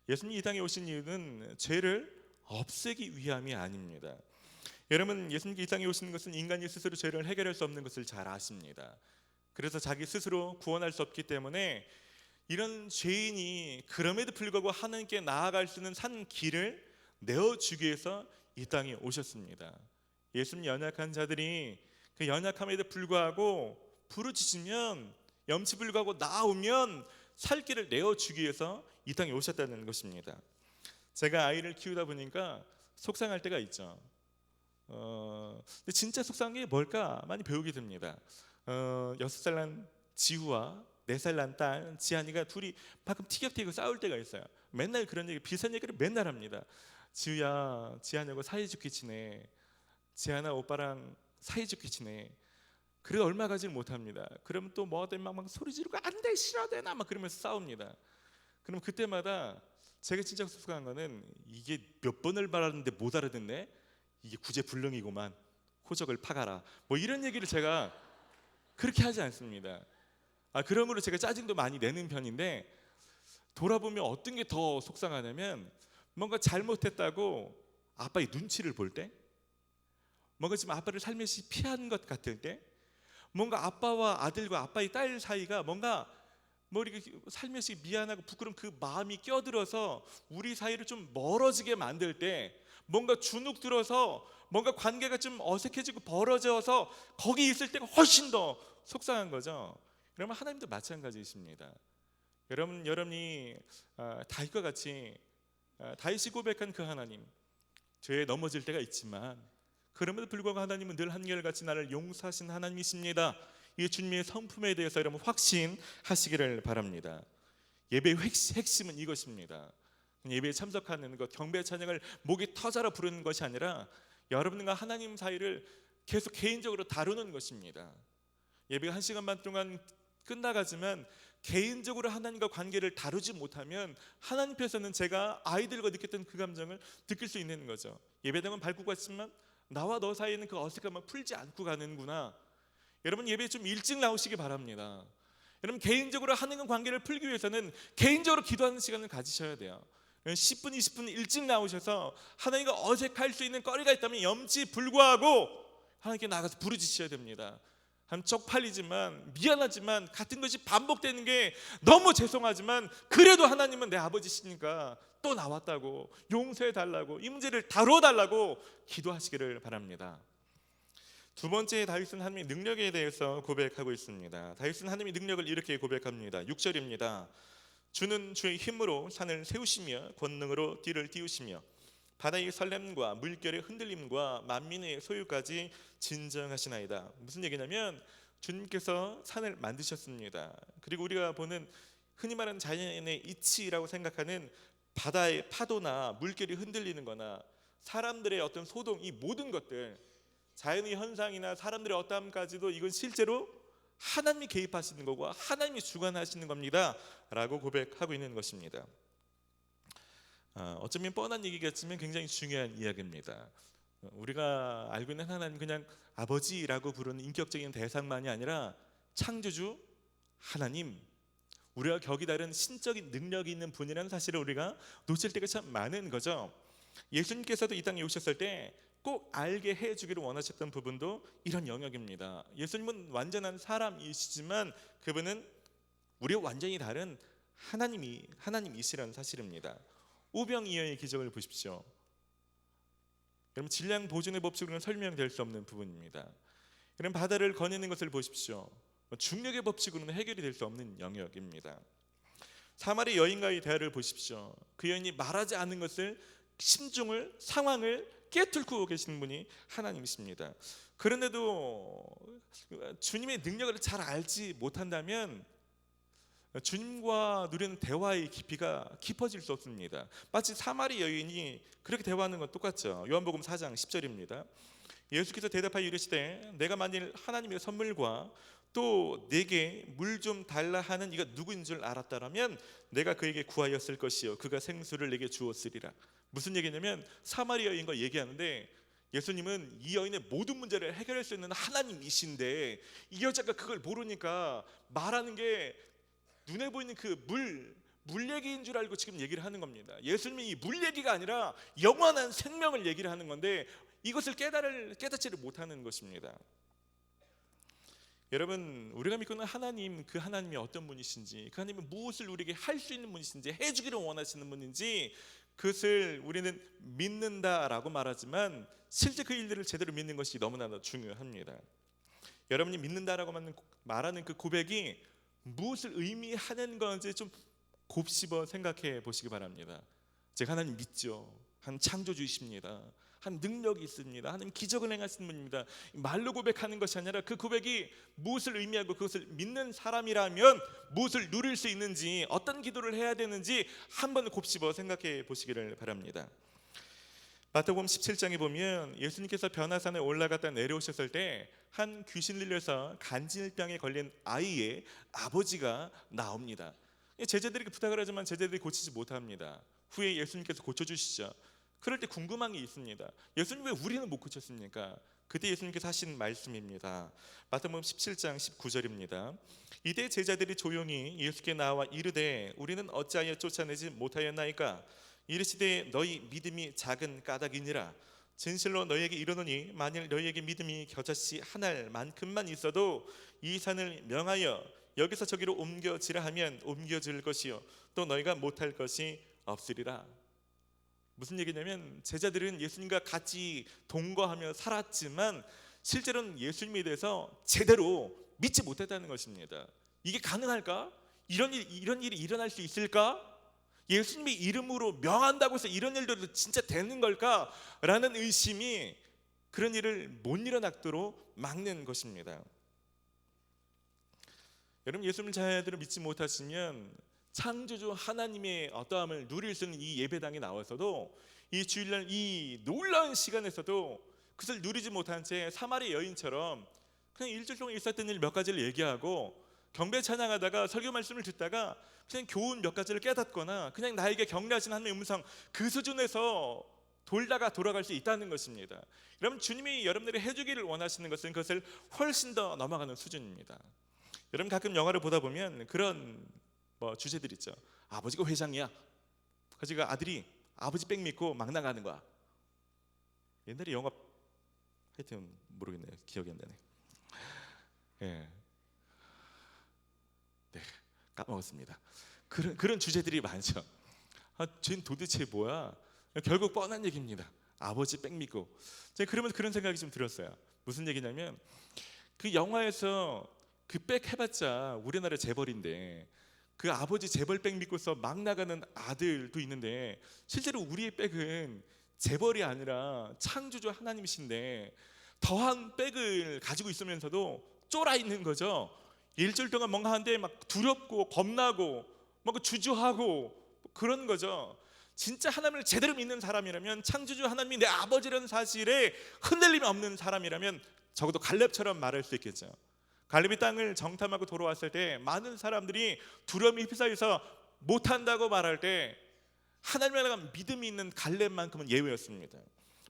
예수님이 이 땅에 오신 이유는 죄를 없애기 위함이 아닙니다. 여러분, 예수님이 이 땅에 오시는 것은 인간이 스스로 죄를 해결할 수 없는 것을 잘 아십니다. 그래서 자기 스스로 구원할 수 없기 때문에 이런 죄인이 그럼에도 불구하고 하나님께 나아갈 수 있는 산 길을 내어주기 위해서 이 땅에 오셨습니다. 예수님 연약한 자들이 그 연약함에도 불구하고 부르짖으면 염치불구하고 나오면 살 길을 내어주기 위해서 이 땅에 오셨다는 것입니다. 제가 아이를 키우다 보니까 속상할 때가 있죠. 근데 진짜 속상한 게 뭘까 많이 배우게 됩니다. 6살 난 지우와 4살 난 딸 지한이가 둘이 가끔 티격태격 싸울 때가 있어요. 맨날 그런 얘기, 비슷한 얘기를 맨날 합니다. 지우야, 지한이하고 사이좋게 지내. 지한아, 오빠랑 사이좋게 지내. 그래도 얼마 가지를 못합니다. 그러면 또 뭐하든 막 소리 지르고 안 돼, 싫어, 되나 막 그러면서 싸웁니다. 그럼 그때마다 제가 진짜 속상한 거는 이게 몇 번을 말하는데 못 알아듣네. 이게 구제불능이고만 호적을 파가라. 뭐 이런 얘기를 제가 그렇게 하지 않습니다. 그러므로 제가 짜증도 많이 내는 편인데 돌아보면 어떤 게 더 속상하냐면 뭔가 잘못했다고 아빠의 눈치를 볼 때, 뭔가 지금 아빠를 살며시 피한 것 같을 때, 뭔가 아빠와 아들과 아빠의 딸 사이가 뭔가 뭐 이렇게 살며시 미안하고 부끄러운 그 마음이 껴들어서 우리 사이를 좀 멀어지게 만들 때, 뭔가 주눅 들어서 뭔가 관계가 좀 어색해지고 벌어져서 거기 있을 때가 훨씬 더 속상한 거죠. 여러분, 하나님도 마찬가지이십니다. 여러분이 다윗과 같이 다윗이 고백한 그 하나님, 죄에 넘어질 때가 있지만 그럼에도 불구하고 하나님은 늘 한결같이 나를 용서하신 하나님이십니다. 이 주님의 성품에 대해서 여러분 확신하시기를 바랍니다. 예배의 핵심은 이것입니다. 예배에 참석하는 것, 경배 찬양을 목이 터져라 부르는 것이 아니라 여러분과 하나님 사이를 계속 개인적으로 다루는 것입니다. 예배가 1시간 반 동안 끝나가지만 개인적으로 하나님과 관계를 다루지 못하면 하나님께서는 제가 아이들과 느꼈던 그 감정을 느낄 수 있는 거죠. 예배당은 밝고 같지만 나와 너 사이에는 그 어색함을 풀지 않고 가는구나. 여러분, 예배에 좀 일찍 나오시기 바랍니다. 여러분, 개인적으로 하나님과 관계를 풀기 위해서는 개인적으로 기도하는 시간을 가지셔야 돼요. 10분, 20분 일찍 나오셔서 하나님과 어색할 수 있는 거리가 있다면 염치불구하고 하나님께 나가서 부르짖으셔야 됩니다. 한 쪽팔리지만 미안하지만 같은 것이 반복되는 게 너무 죄송하지만 그래도 하나님은 내 아버지시니까 또 나왔다고 용서해달라고 이 문제를 다뤄달라고 기도하시기를 바랍니다. 두 번째, 다윗은 하나님의 능력에 대해서 고백하고 있습니다. 다윗은 하나님의 능력을 이렇게 고백합니다. 6절입니다. 주는 주의 힘으로 산을 세우시며 권능으로 띠를 띄우시며 바다의 설렘과 물결의 흔들림과 만민의 소유까지 진정하시나이다. 무슨 얘기냐면 주님께서 산을 만드셨습니다. 그리고 우리가 보는 흔히 말하는 자연의 이치라고 생각하는 바다의 파도나 물결이 흔들리는 거나 사람들의 어떤 소동, 이 모든 것들, 자연의 현상이나 사람들의 어떠함까지도 이건 실제로 하나님이 개입하시는 거고 하나님이 주관하시는 겁니다 라고 고백하고 있는 것입니다. 어쩌면 뻔한 얘기겠지만 굉장히 중요한 이야기입니다. 우리가 알고 있는 하나님, 그냥 아버지라고 부르는 인격적인 대상만이 아니라 창조주 하나님, 우리가 격이 다른 신적인 능력이 있는 분이라는 사실을 우리가 놓칠 때가 참 많은 거죠. 예수님께서도 이 땅에 오셨을 때 꼭 알게 해주기를 원하셨던 부분도 이런 영역입니다. 예수님은 완전한 사람이시지만 그분은 우리와 완전히 다른 하나님이시라는 사실입니다. 오병이어의 기적을 보십시오. 여러분, 질량 보존의 법칙으로는 설명될 수 없는 부분입니다. 여러분, 바다를 거니는 것을 보십시오. 중력의 법칙으로는 해결이 될 수 없는 영역입니다. 사마리 여인과의 대화를 보십시오. 그 여인이 말하지 않는 것을, 심중을, 상황을 깨뚫고 계시는 분이 하나님이십니다. 그런데도 주님의 능력을 잘 알지 못한다면 주님과 누리는 대화의 깊이가 깊어질 수 없습니다. 마치 사마리 여인이 그렇게 대화하는 건 똑같죠. 요한복음 4장 10절입니다. 예수께서 대답하여 이르시되 내가 만일 하나님의 선물과 또 내게 물 좀 달라 하는 이가 누구인 줄 알았다라면 내가 그에게 구하였을 것이요 그가 생수를 내게 주었으리라. 무슨 얘기냐면 사마리 여인과 얘기하는데 예수님은 이 여인의 모든 문제를 해결할 수 있는 하나님이신데 이 여자가 그걸 모르니까 말하는 게 눈에 보이는 그 물 얘기인 줄 알고 지금 얘기를 하는 겁니다. 예수님이 이 물 얘기가 아니라 영원한 생명을 얘기를 하는 건데 이것을 깨닫지를 못하는 것입니다. 여러분, 우리가 믿고 있는 하나님, 그 하나님이 어떤 분이신지, 그 하나님이 무엇을 우리에게 할 수 있는 분이신지, 해주기를 원하시는 분인지, 그것을 우리는 믿는다라고 말하지만 실제 그 일들을 제대로 믿는 것이 너무나 중요합니다. 여러분이 믿는다라고 말하는 그 고백이 무엇을 의미하는 건지 좀 곱씹어 생각해 보시기 바랍니다. 제가 하나님 믿죠. 한 창조주이십니다. 한 능력이 있습니다. 하나님 기적을 행하시는 분입니다. 말로 고백하는 것이 아니라 그 고백이 무엇을 의미하고 그것을 믿는 사람이라면 무엇을 누릴 수 있는지, 어떤 기도를 해야 되는지 한번 곱씹어 생각해 보시기를 바랍니다. 마태복음 17장에 보면 예수님께서 변화산에 올라갔다 내려오셨을 때 한 귀신 들려서 간질병에 걸린 아이의 아버지가 나옵니다. 제자들이 부탁을 하지만 제자들이 고치지 못합니다. 후에 예수님께서 고쳐주시죠. 그럴 때 궁금한 게 있습니다. 예수님 왜 우리는 못 고쳤습니까? 그때 예수님께서 하신 말씀입니다. 마태복음 17장 19절입니다. 이때 제자들이 조용히 예수께 나와 이르되 우리는 어찌하여 쫓아내지 못하였나이까? 이르시되 너희 믿음이 작은 까닭이니라. 진실로 너희에게 이르노니 만일 너희에게 믿음이 겨자씨 한 알만큼만 있어도 이 산을 명하여 여기서 저기로 옮겨지라 하면 옮겨질 것이요 또 너희가 못할 것이 없으리라. 무슨 얘기냐면 제자들은 예수님과 같이 동거하며 살았지만 실제로는 예수님에 대해서 제대로 믿지 못했다는 것입니다. 이게 가능할까? 이런 일이 일어날 수 있을까? 예수님의 이름으로 명한다고 해서 이런 일들도 진짜 되는 걸까? 라는 의심이 그런 일을 못 일어나도록 막는 것입니다. 여러분, 예수님 자녀들을 믿지 못하시면 창조주 하나님의 어떠함을 누릴 수 있는 이 예배당에 나와서도 이 주일날 이 놀라운 시간에서도 그것을 누리지 못한 채 사마리 여인처럼 그냥 일주일 동안 있었던 일 몇 가지를 얘기하고 경배 찬양하다가 설교 말씀을 듣다가 그냥 교훈 몇 가지를 깨닫거나 그냥 나에게 격려하신 하나님의 음성, 그 수준에서 돌아갈 수 있다는 것입니다. 여러분, 주님이 여러분들이 해주기를 원하시는 것은 그것을 훨씬 더 넘어가는 수준입니다. 여러분, 가끔 영화를 보다 보면 그런 주제들 있죠. 아버지가 회장이야. 그래서 아들이 아버지 백 믿고 막 나가는 거야. 옛날에 영화 하여튼 모르겠네요. 기억이 안 나네. 네, 까먹었습니다. 그런 주제들이 많죠. 쟤는 도대체 뭐야? 결국 뻔한 얘기입니다. 아버지 백 믿고. 제가 그러면서 그런 생각이 좀 들었어요. 무슨 얘기냐면 그 영화에서 그 백 해봤자 우리나라 재벌인데 그 아버지 재벌백 믿고서 막 나가는 아들도 있는데 실제로 우리의 백은 재벌이 아니라 창조주 하나님이신데 더한 백을 가지고 있으면서도 쫄아 있는 거죠. 일주일 동안 뭔가 하는데 막 두렵고 겁나고 뭔가 주저하고 그런 거죠. 진짜 하나님을 제대로 믿는 사람이라면, 창조주 하나님이 내 아버지라는 사실에 흔들림이 없는 사람이라면 적어도 갈렙처럼 말할 수 있겠죠. 갈렙이 땅을 정탐하고 돌아왔을 때 많은 사람들이 두려움이 휩싸여서 못한다고 말할 때 하나님에 대한 믿음이 있는 갈렙만큼은 예외였습니다.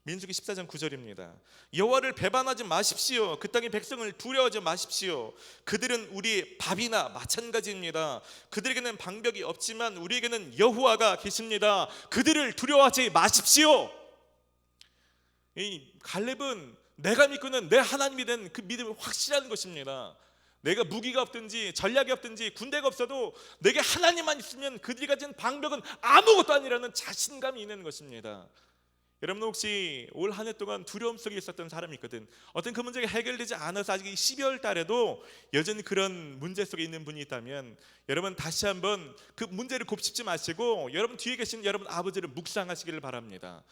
민수기 14장 9절입니다. 여호와를 배반하지 마십시오. 그 땅의 백성을 두려워하지 마십시오. 그들은 우리 밥이나 마찬가지입니다. 그들에게는 방벽이 없지만 우리에게는 여호와가 계십니다. 그들을 두려워하지 마십시오. 이 갈렙은 내가 믿고는 내 하나님이 된 그 믿음이 확실한 것입니다. 내가 무기가 없든지 전략이 없든지 군대가 없어도 내게 하나님만 있으면 그들이 가진 방벽은 아무것도 아니라는 자신감이 있는 것입니다. 여러분 혹시 올 한 해 동안 두려움 속에 있었던 사람이 있거든. 어떤 그 문제가 해결되지 않아서 아직 12월 달에도 여전히 그런 문제 속에 있는 분이 있다면 여러분 다시 한번 그 문제를 곱씹지 마시고 여러분 뒤에 계신 여러분 아버지를 묵상하시기를 바랍니다.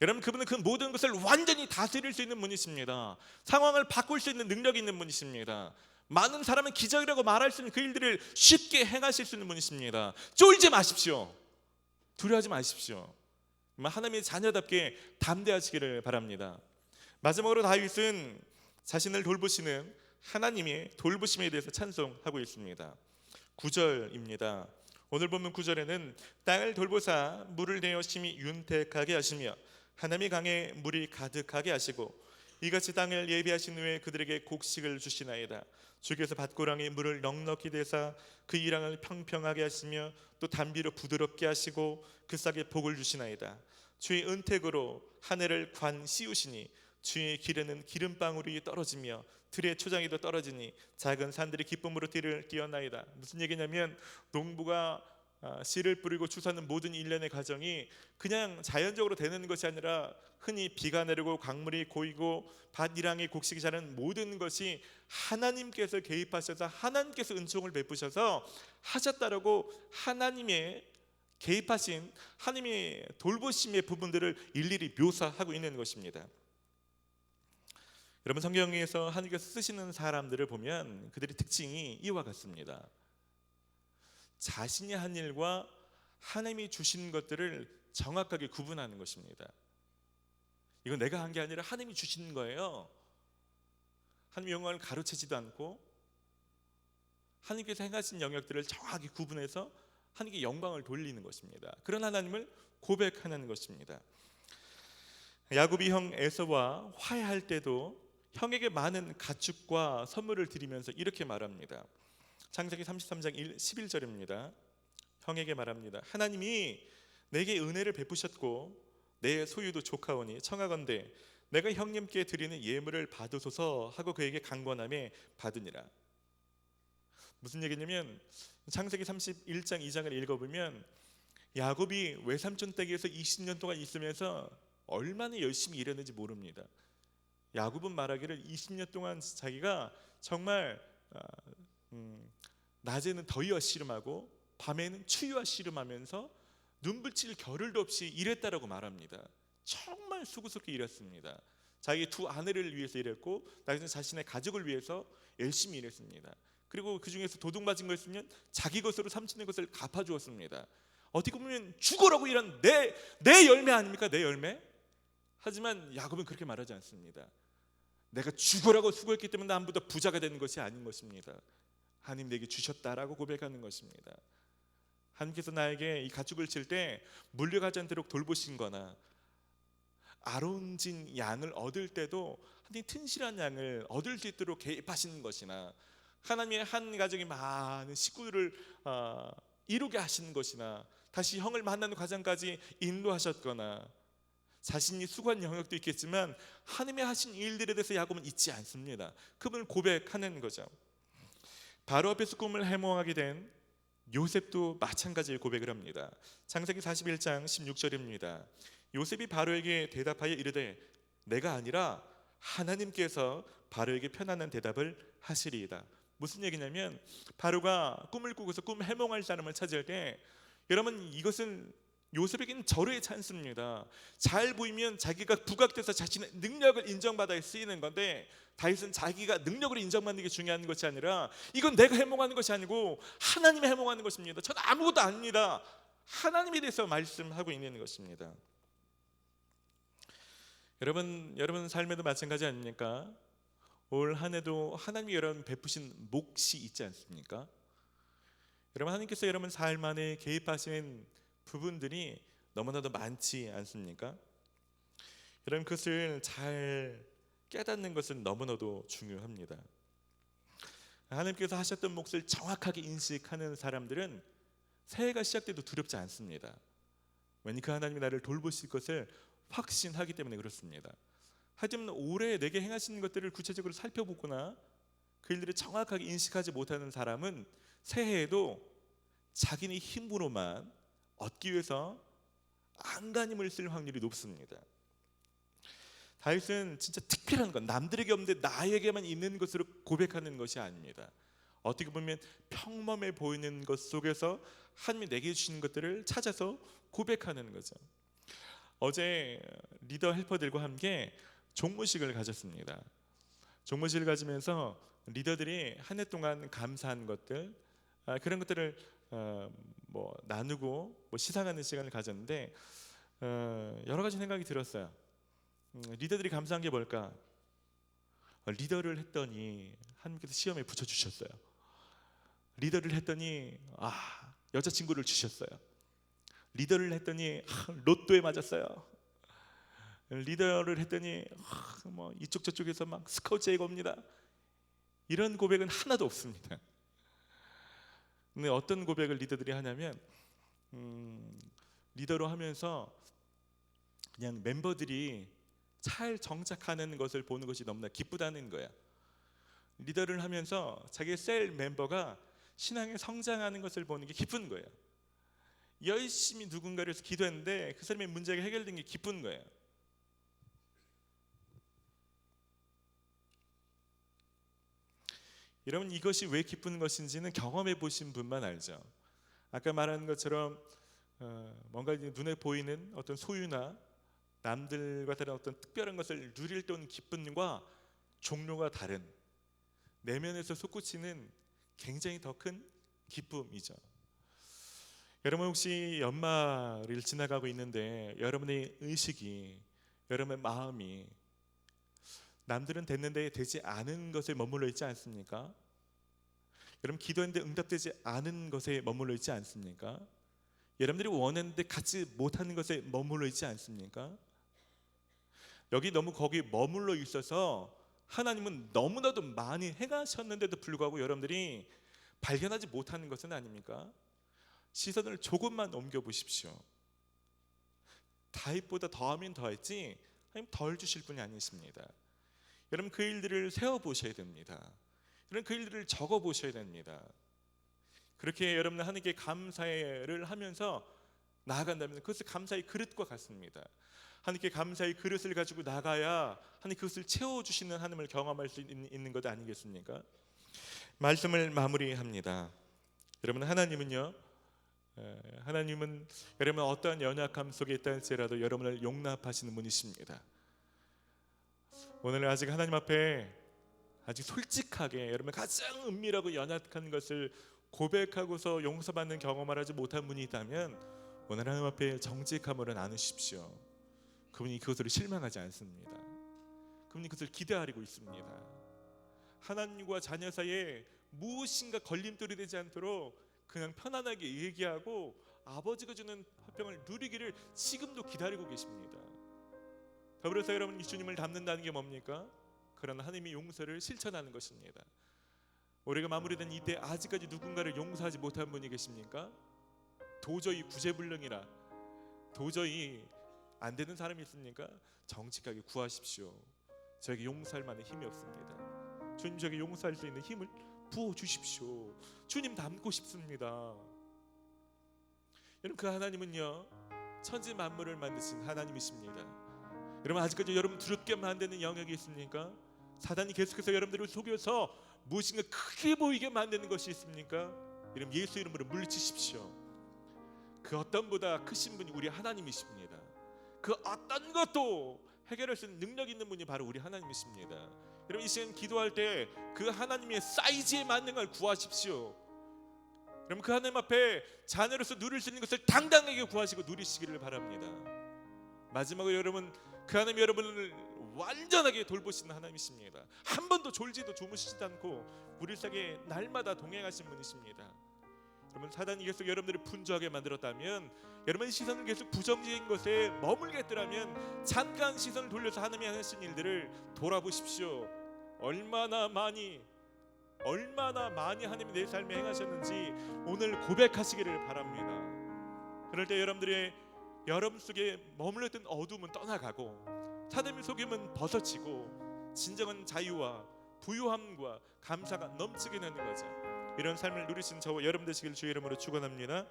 여러분 그분은 그 모든 것을 완전히 다스릴 수 있는 분이십니다. 상황을 바꿀 수 있는 능력이 있는 분이십니다. 많은 사람은 기적이라고 말할 수 있는 그 일들을 쉽게 행하실 수 있는 분이십니다. 쫄지 마십시오. 두려워하지 마십시오. 하나님의 자녀답게 담대하시기를 바랍니다. 마지막으로 다윗은 자신을 돌보시는 하나님의 돌보심에 대해서 찬송하고 있습니다. 9절입니다. 오늘 보면 9절에는 땅을 돌보사 물을 내어 심히 윤택하게 하시며 하나님의 강에 물이 가득하게 하시고 이같이 땅을 예비하신 후에 그들에게 곡식을 주시나이다. 주께서 밭고랑에 물을 넉넉히 대사 그 이랑을 평평하게 하시며 또 단비로 부드럽게 하시고 그 싹에 복을 주시나이다. 주의 은택으로 하늘을 관 씌우시니 주의 길에는 기름방울이 떨어지며 들의 초장이도 떨어지니 작은 산들이 기쁨으로 띠를 띄어나이다. 무슨 얘기냐면 농부가 씨를 뿌리고 추수하는 모든 일련의 과정이 그냥 자연적으로 되는 것이 아니라 흔히 비가 내리고 강물이 고이고 밭 이랑의 곡식이 자라는 모든 것이 하나님께서 개입하셔서 하나님께서 은총을 베푸셔서 하셨다라고 하나님의 개입하신 하나님의 돌보심의 부분들을 일일이 묘사하고 있는 것입니다. 여러분 성경에서 하나님께서 쓰시는 사람들을 보면 그들의 특징이 이와 같습니다. 자신이 한 일과 하나님이 주신 것들을 정확하게 구분하는 것입니다. 이건 내가 한 게 아니라 하나님이 주신 거예요. 하나님의 영광을 가로채지도 않고 하나님께서 행하신 영역들을 정확히 구분해서 하나님께 영광을 돌리는 것입니다. 그런 하나님을 고백하는 것입니다. 야곱이 형 에서와 화해할 때도 형에게 많은 가축과 선물을 드리면서 이렇게 말합니다. 창세기 33장 11절입니다. 형에게 말합니다. 하나님이 내게 은혜를 베푸셨고 내 소유도 조카오니 청하건대 내가 형님께 드리는 예물을 받으소서 하고 그에게 강권함에 받으니라. 무슨 얘기냐면 창세기 31장 2장을 읽어보면 야곱이 외삼촌 댁에서 20년 동안 있으면서 얼마나 열심히 일했는지 모릅니다. 야곱은 말하기를 20년 동안 자기가 정말 낮에는 더위와 씨름하고 밤에는 추위와 씨름하면서 눈붙일 겨를도 없이 일했다라고 말합니다. 정말 수고스럽게 일했습니다. 자기 두 아내를 위해서 일했고 나중에 자신의 가족을 위해서 열심히 일했습니다. 그리고 그 중에서 도둑맞은 거 있으면 자기 것으로 삼치는 것을 갚아주었습니다. 어떻게 보면 죽어라고 일한 내 열매 아닙니까? 내 열매? 하지만 야곱은 그렇게 말하지 않습니다. 내가 죽어라고 수고했기 때문에 남보다 부자가 되는 것이 아닌 것입니다. 하나님 내게 주셨다라고 고백하는 것입니다. 하나님께서 나에게 이 가축을 칠 때 물려가지 않도록 돌보신 거나 아론진 양을 얻을 때도 하나님 튼실한 양을 얻을 수 있도록 개입하시는 것이나 하나님의 한 가정의 많은 식구들을 이루게 하시는 것이나 다시 형을 만나는 과정까지 인도하셨거나 자신이 수고한 영역도 있겠지만 하나님의 하신 일들에 대해서 야곱은 잊지 않습니다. 그분을 고백하는 거죠. 바로 앞에서 꿈을 해몽하게 된 요셉도 마찬가지로 고백을 합니다. 창세기 41장 16절입니다. 요셉이 바로에게 대답하여 이르되 내가 아니라 하나님께서 바로에게 편안한 대답을 하시리이다. 무슨 얘기냐면 바로가 꿈을 꾸고서 꿈 해몽할 사람을 찾을 때 여러분 이것은 요셉에게는 절호의 찬스입니다. 잘 보이면 자기가 부각돼서 자신의 능력을 인정받아 쓰이는 건데, 다윗은 자기가 능력으로 인정받는 게 중요한 것이 아니라 이건 내가 해몽하는 것이 아니고 하나님이 해몽하는 것입니다. 저는 아무것도 아닙니다. 하나님에 대해서 말씀하고 있는 것입니다. 여러분 삶에도 마찬가지 아닙니까? 올 한 해도 하나님이 여러분 베푸신 몫이 있지 않습니까? 여러분, 하나님께서 여러분 삶 안에 개입하신 부분들이 너무나도 많지 않습니까? 여러분, 그것을 잘 깨닫는 것은 너무나도 중요합니다. 하나님께서 하셨던 몫을 정확하게 인식하는 사람들은 새해가 시작돼도 두렵지 않습니다. 왜냐하면 그 하나님이 나를 돌보실 것을 확신하기 때문에 그렇습니다. 하지만 올해 내게 행하시는 것들을 구체적으로 살펴보거나 그 일들을 정확하게 인식하지 못하는 사람은 새해에도 자기네 힘으로만 얻기 위해서 안간힘을 쓸 확률이 높습니다. 다윗은 진짜 특별한 건 남들에게 없는데 나에게만 있는 것으로 고백하는 것이 아닙니다. 어떻게 보면 평범해 보이는 것 속에서 하나님이 내게 주시는 것들을 찾아서 고백하는 거죠. 어제 리더 헬퍼들과 함께 종무식을 가졌습니다. 종무식을 가지면서 리더들이 한 해 동안 감사한 것들, 그런 것들을 나누고 시상하는 시간을 가졌는데 여러 가지 생각이 들었어요. 리더들이 감사한 게 뭘까? 리더를 했더니 하나님께서 시험에 붙여주셨어요. 리더를 했더니 여자친구를 주셨어요. 리더를 했더니 로또에 맞았어요. 리더를 했더니 이쪽 저쪽에서 막 스카우트제가 옵니다. 이런 고백은 하나도 없습니다. 근데 어떤 고백을 리더들이 하냐면 리더로 하면서 그냥 멤버들이 잘 정착하는 것을 보는 것이 너무나 기쁘다는 거야. 리더를 하면서 자기의 셀 멤버가 신앙에 성장하는 것을 보는 게 기쁜 거예요. 열심히 누군가를 위해서 기도했는데 그 사람의 문제가 해결된 게 기쁜 거예요. 여러분, 이것이 왜 기쁜 것인지는 경험해 보신 분만 알죠. 아까 말한 것처럼 뭔가 눈에 보이는 어떤 소유나 남들과 다른 어떤 특별한 것을 누릴 때 오는 기쁨과 종류가 다른 내면에서 솟구치는 굉장히 더 큰 기쁨이죠. 여러분, 혹시 연말을 지나가고 있는데 여러분의 의식이, 여러분의 마음이 남들은 됐는데 되지 않은 것에 머물러 있지 않습니까? 여러분, 기도했는데 응답되지 않은 것에 머물러 있지 않습니까? 여러분들이 원했는데 갖지 못하는 것에 머물러 있지 않습니까? 여기 너무 거기 머물러 있어서 하나님은 너무나도 많이 행하셨는데도 불구하고 여러분들이 발견하지 못하는 것은 아닙니까? 시선을 조금만 옮겨 보십시오. 다윗보다 더하면 더했지 하나님 덜 주실 분이 아니십니다. 여러분, 그 일들을 세워보셔야 됩니다. 여러분, 그 일들을 적어보셔야 됩니다. 그렇게 여러분은 하나님께 감사를 하면서 나아간다면 그것을 감사의 그릇과 같습니다. 하나님께 감사의 그릇을 가지고 나가야 하나님 그것을 채워주시는 하나님을 경험할 수 있는 것 아니겠습니까? 말씀을 마무리합니다. 여러분, 하나님은 여러분 어떠한 연약함 속에 있다 할지라도 여러분을 용납하시는 분이십니다. 오늘 아직 하나님 앞에 아직 솔직하게 여러분 가장 은밀하고 연약한 것을 고백하고서 용서받는 경험을 하지 못한 분이 있다면 오늘 하나님 앞에 정직함으로 나누십시오. 그분이 그것으로 실망하지 않습니다. 그분이 그것을 기대하고 있습니다. 하나님과 자녀 사이에 무엇인가 걸림돌이 되지 않도록 그냥 편안하게 얘기하고 아버지가 주는 화평을 누리기를 지금도 기다리고 계십니다. 더불어서 여러분, 이 주님을 닮는다는 게 뭡니까? 그런 하나님의 용서를 실천하는 것입니다. 올해가 마무리된 이때 아직까지 누군가를 용서하지 못한 분이 계십니까? 도저히 구제불능이라 도저히 안 되는 사람이 있습니까? 정직하게 구하십시오. 저에게 용서할 만한 힘이 없습니다. 주님, 저에게 용서할 수 있는 힘을 부어주십시오. 주님 닮고 싶습니다. 여러분, 그 하나님은요 천지 만물을 만드신 하나님이십니다. 여러분, 아직까지 여러분 두렵게 만드는 영역이 있습니까? 사단이 계속해서 여러분들을 속여서 무엇인가 크게 보이게 만드는 것이 있습니까? 여러분, 예수 이름으로 물리치십시오. 그 어떤 보다 크신 분이 우리 하나님이십니다. 그 어떤 것도 해결할 수 있는 능력 있는 분이 바로 우리 하나님이십니다. 여러분 이 시간 기도할 때 그 하나님의 사이즈에 맞는 걸 구하십시오. 여러분 그 하나님 앞에 자녀로서 누릴 수 있는 것을 당당하게 구하시고 누리시기를 바랍니다. 마지막으로 여러분 그 하나님 여러분을 완전하게 돌보시는 하나님이십니다. 한 번도 졸지도 주무시지도 않고 우리 속에 날마다 동행하신 분이십니다. 여러분 사단이 계속 여러분들을 분주하게 만들었다면, 여러분의 시선을 계속 부정적인 것에 머물게 했더라면 잠깐 시선을 돌려서 하나님이 하신 일들을 돌아보십시오. 얼마나 많이 하나님이 내 삶에 행하셨는지 오늘 고백하시기를 바랍니다. 그럴 때 여러분 속에 머물렀던 어둠은 떠나가고 사단의 속임은 벗어지고 진정한 자유와 부유함과 감사가 넘치게 되는 거죠. 이런 삶을 누리신 저와 여러분 되시길 주의 이름으로 축원합니다.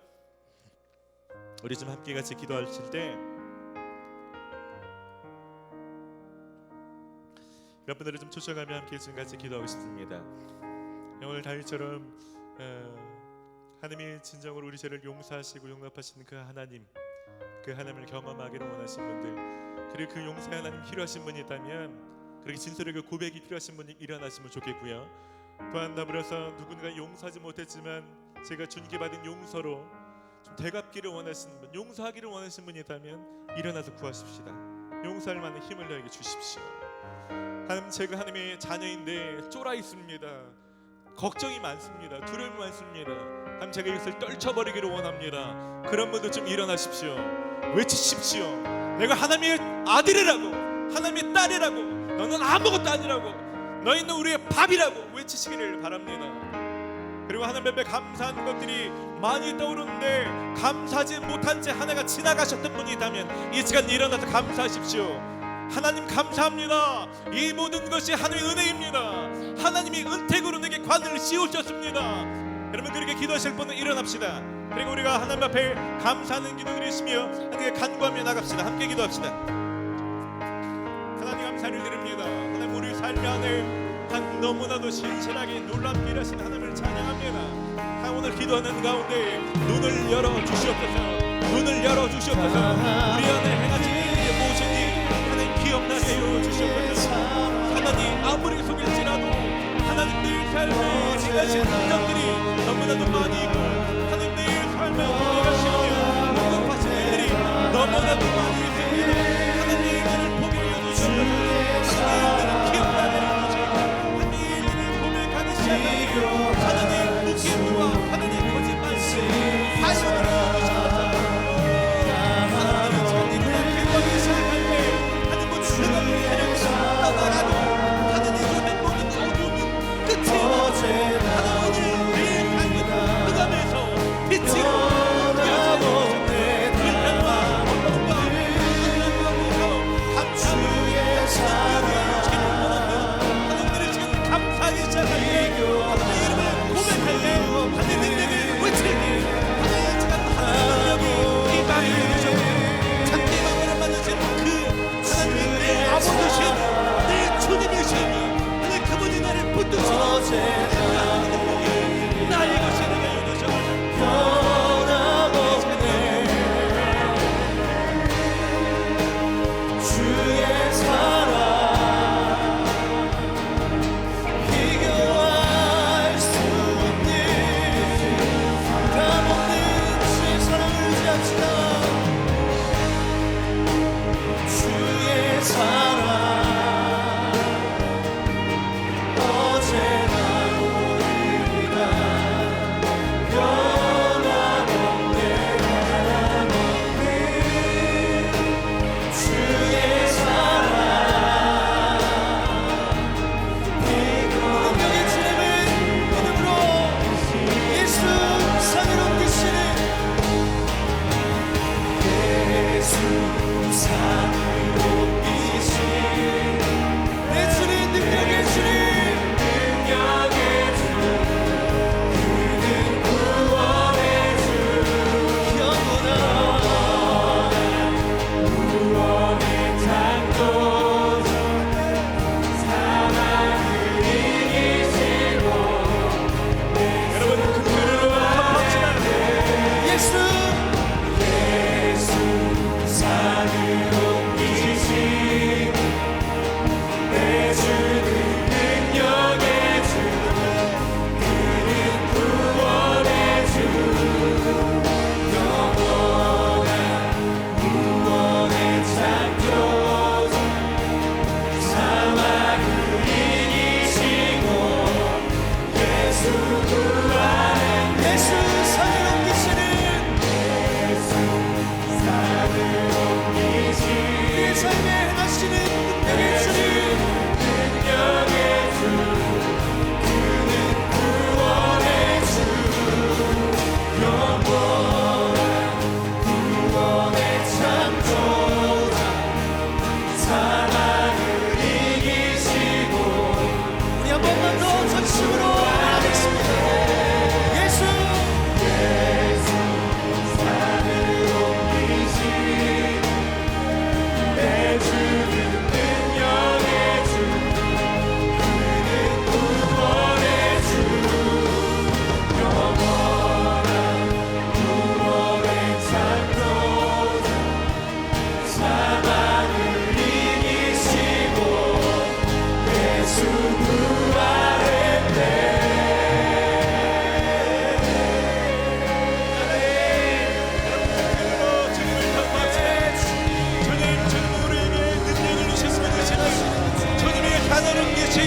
우리 좀 함께 같이 기도하실 때 여러분들을 좀 초청하며 함께 지금 같이 기도하고 싶습니다. 오늘 다윗처럼 하나님이 진정으로 우리 죄를 용서하시고 용납하시는 그 하나님을 경험하기를 원하신 분들, 그리고 그 용서의 하나님 필요하신 분이 있다면 그렇게 진솔하게 고백이 필요하신 분이 일어나시면 좋겠고요. 또한 더불어서 누군가 용서하지 못했지만 제가 주님께 받은 용서로 좀 되갚기를 원하시는 분, 용서하기를 원하시는 분이 있다면 일어나서 구하십시다. 용서할 만한 힘을 너에게 주십시오. 하나님, 제가 하나님의 자녀인데 쫄아 있습니다. 걱정이 많습니다. 두려움이 많습니다. 하나님, 제가 이것을 떨쳐버리기를 원합니다. 그런 분들 좀 일어나십시오. 외치십시오. 내가 하나님의 아들이라고, 하나님의 딸이라고, 너는 아무것도 아니라고, 너희는 우리의 밥이라고 외치시기를 바랍니다. 그리고 하나님 앞에 감사한 것들이 많이 떠오르는데 감사하지 못한 채 한 해가 지나가셨던 분이 있다면 이 시간 일어나서 감사하십시오. 하나님 감사합니다. 이 모든 것이 하나님의 은혜입니다. 하나님이 은택으로 내게 관을 씌우셨습니다. 여러분 그렇게 기도하실 분은 일어납시다. 그리고 우리가 하나님 앞에 감사하는 기도 드리시며 하나님께 간구하며 나갑시다. 함께 기도합시다. 하나님 감사를 드립니다. 하나님 우리 삶 안에 너무나도 신실하게 놀랍게 일하신 하나님을 찬양합니다. 오늘 기도하는 가운데 눈을 열어주시옵소서. 눈을 열어주시옵소서. 우리 안에 행하신 일이 무엇인지 하나님 기억나게 해주시옵소서. 하나님 아무리 속일지라도 하나님 내 삶에 행하신 능력들이 너무나도 많이 있고 하나님 내 삶에 행하시며 공급하신 일들이 너무나도 많이 있습니다. 하나님 이 일들을 보게 해주시옵소서. 하나님 일들을 기억나게 해주시옵소서. 하나님 일들을 고백하는 시간에 하나님 무기와 하나님 거짓말 사실을 해주시옵소서. 사랑 어제나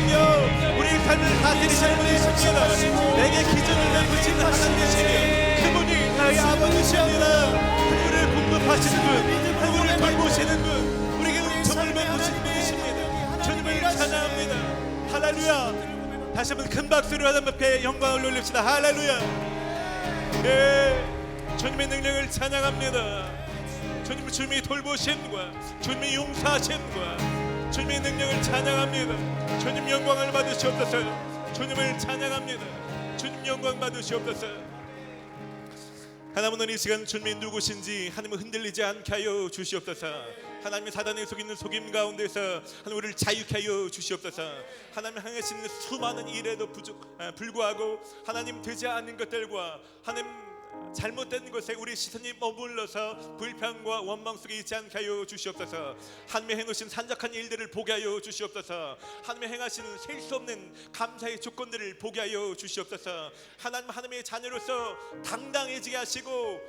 능력 우리 삶을 다스리시는 분이십니다. 내게 기준을 내부시는 하나님이시니 그분이 나의 아버지십니다. 우리를 공급하시는 분, 우리를 돌보시는 분, 우리에게 은총을 베푸시는 분이십니다. 주님을 찬양합니다. 할렐루야. 다시 한번 큰 박수로 하나님 앞에 영광을 올립시다. 할렐루야. 네, 주님의 능력을 찬양합니다. 주님의 돌보심과 주님의 용서하심과 주님의 능력을 찬양합니다. 주님 영광을 받으시옵소서. 주님을 찬양합니다. 주님 영광 받으시옵소서. 하나님은 이 시간 주님이 누구신지 하나님은 흔들리지 않게 하여 주시옵소서. 하나님의 사단의 속이는 속임 가운데서 하나님 우리를 자유케 하여 주시옵소서. 하나님 향하시는 수많은 일에도 불구하고 하나님 되지 않는 것들과 하나님 잘못된 것에 우리 시선이 머물러서 불평과 원망 속에 있지 않게 하여 주시옵소서. 하나님의 해놓으신 산적한 일들을 보게 하여 주시옵소서. 하나님의 행하시는 셀 수 없는 감사의 조건들을 보게 하여 주시옵소서. 하나님의 자녀로서 당당해지게 하시고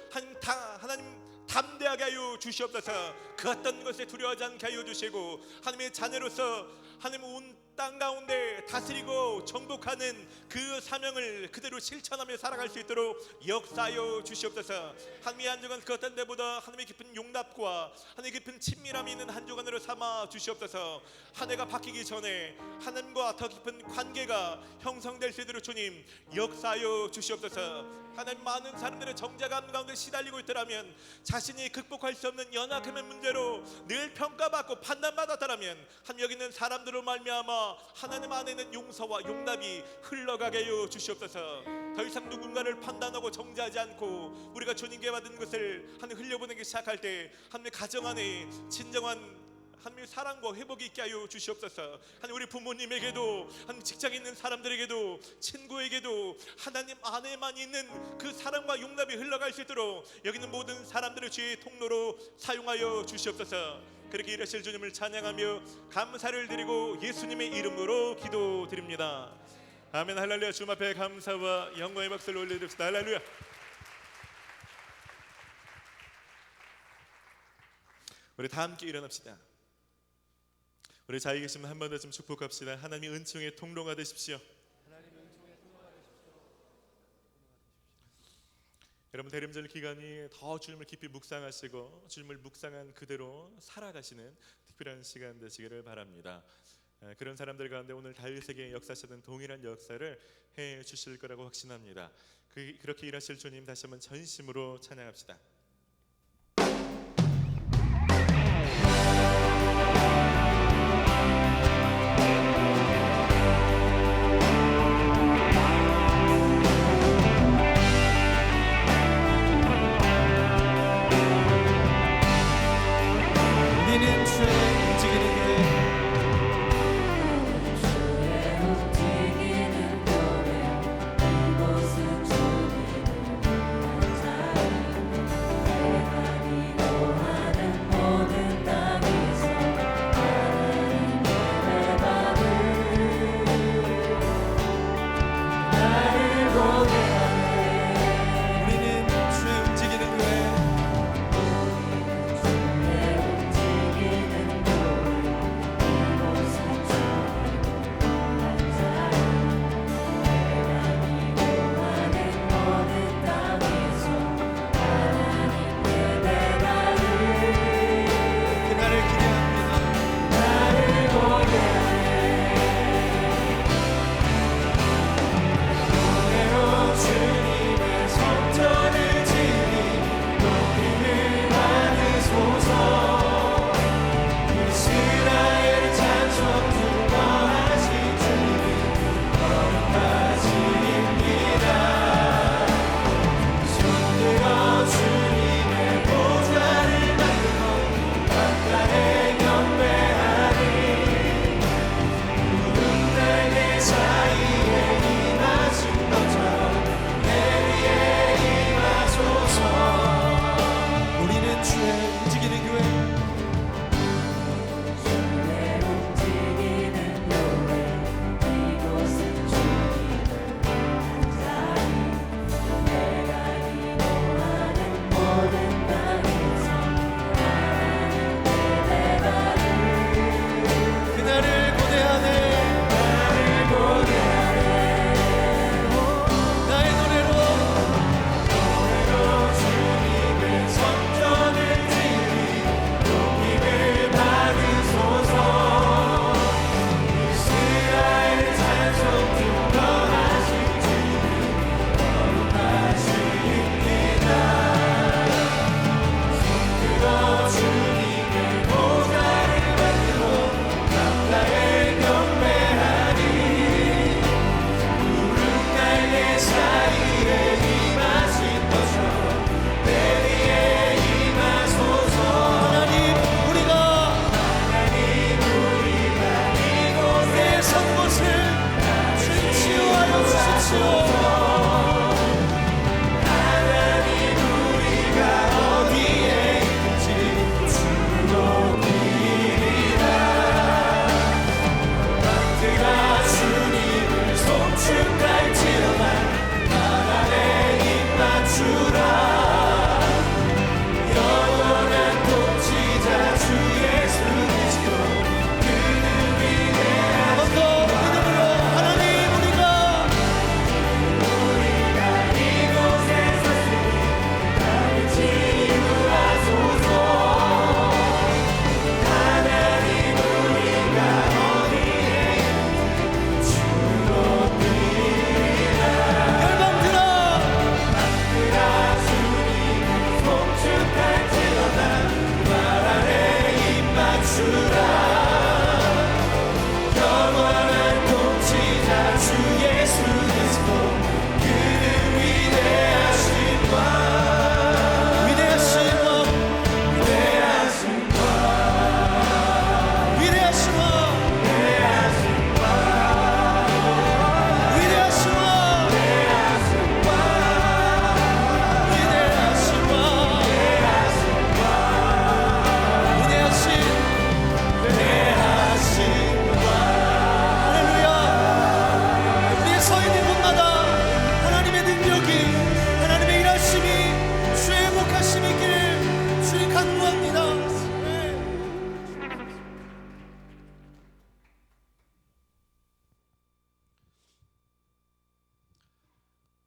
하나님 담대하게 하여 주시옵소서. 그 어떤 것에 두려워하지 않게 하여 주시고 하나님의 자녀로서 하나님 온 땅 가운데 다스리고 정복하는 그 사명을 그대로 실천하며 살아갈 수 있도록 역사하여 주시옵소서. 하나님의 한 주간 그 어떤 데보다 하나님의 깊은 용납과 하나님의 깊은 친밀함이 있는 한 주간으로 삼아 주시옵소서. 한 해가 바뀌기 전에 하나님과 더 깊은 관계가 형성될 수 있도록 주님 역사하여 주시옵소서. 하나님 많은 사람들의 정죄감 가운데 시달리고 있더라면 자신이 극복할 수 없는 연약함의 문제로 늘 평가받고 판단받았더라면 하나님 여기 있는 사람들로 말미암아 하나님 안에는 용서와 용납이 흘러가게 하여 주시옵소서. 더 이상 누군가를 판단하고 정죄하지 않고 우리가 주님께 받은 것을 하나님 흘려보내기 시작할 때 하나님의 가정 안에 진정한 하나님의 사랑과 회복이 있게 하여 주시옵소서. 하나님 우리 부모님에게도 하나님 직장에 있는 사람들에게도 친구에게도 하나님 안에만 있는 그 사랑과 용납이 흘러갈 수 있도록 여기 있는 모든 사람들을 주의 통로로 사용하여 주시옵소서. 그렇게 일하실 주님을 찬양하며 감사를 드리고 예수님의 이름으로 기도드립니다. 아멘. 할렐루야. 주님 앞에 감사와 영광의 박수를 올려드립시다. 할렐루야. 우리 다 함께 일어납시다. 우리 자유 계시면 한 번 더 좀 축복합시다. 하나님의 은총의 통로가 되십시오. 여러분 대림절 기간이 더 주님을 깊이 묵상하시고 주님을 묵상한 그대로 살아가시는 특별한 시간 되시기를 바랍니다. 그런 사람들 가운데 오늘 다윗에게 역사하시던 동일한 역사를 해 주실 거라고 확신합니다. 그렇게 일하실 주님 다시 한번 전심으로 찬양합시다.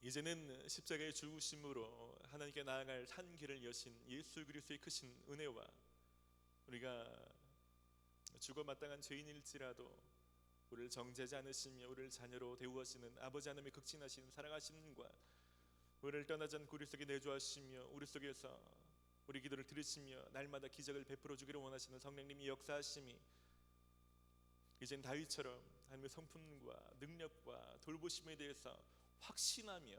이제는 십자가의 죽으심으로 하나님께 나아갈 산 길을 여신 예수 그리스도의 크신 은혜와 우리가 죽어 마땅한 죄인일지라도 우리를 정죄하지 않으시며 우리를 자녀로 대우하시는 아버지 하나님의 극진하신 사랑하심과 우리를 떠나지 않고 우리 속에 내주하시며 우리 속에서 우리 기도를 들으시며 날마다 기적을 베풀어 주기를 원하시는 성령님이 역사하심이 이젠 다윗처럼 하나님의 성품과 능력과 돌보심에 대해서 확신하며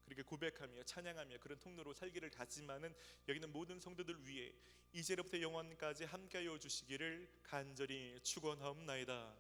그렇게 고백하며 찬양하며 그런 통로로 살기를 다짐하는 여기 있는 모든 성도들 위해 이제로부터 영원까지 함께하여 주시기를 간절히 축원하옵나이다.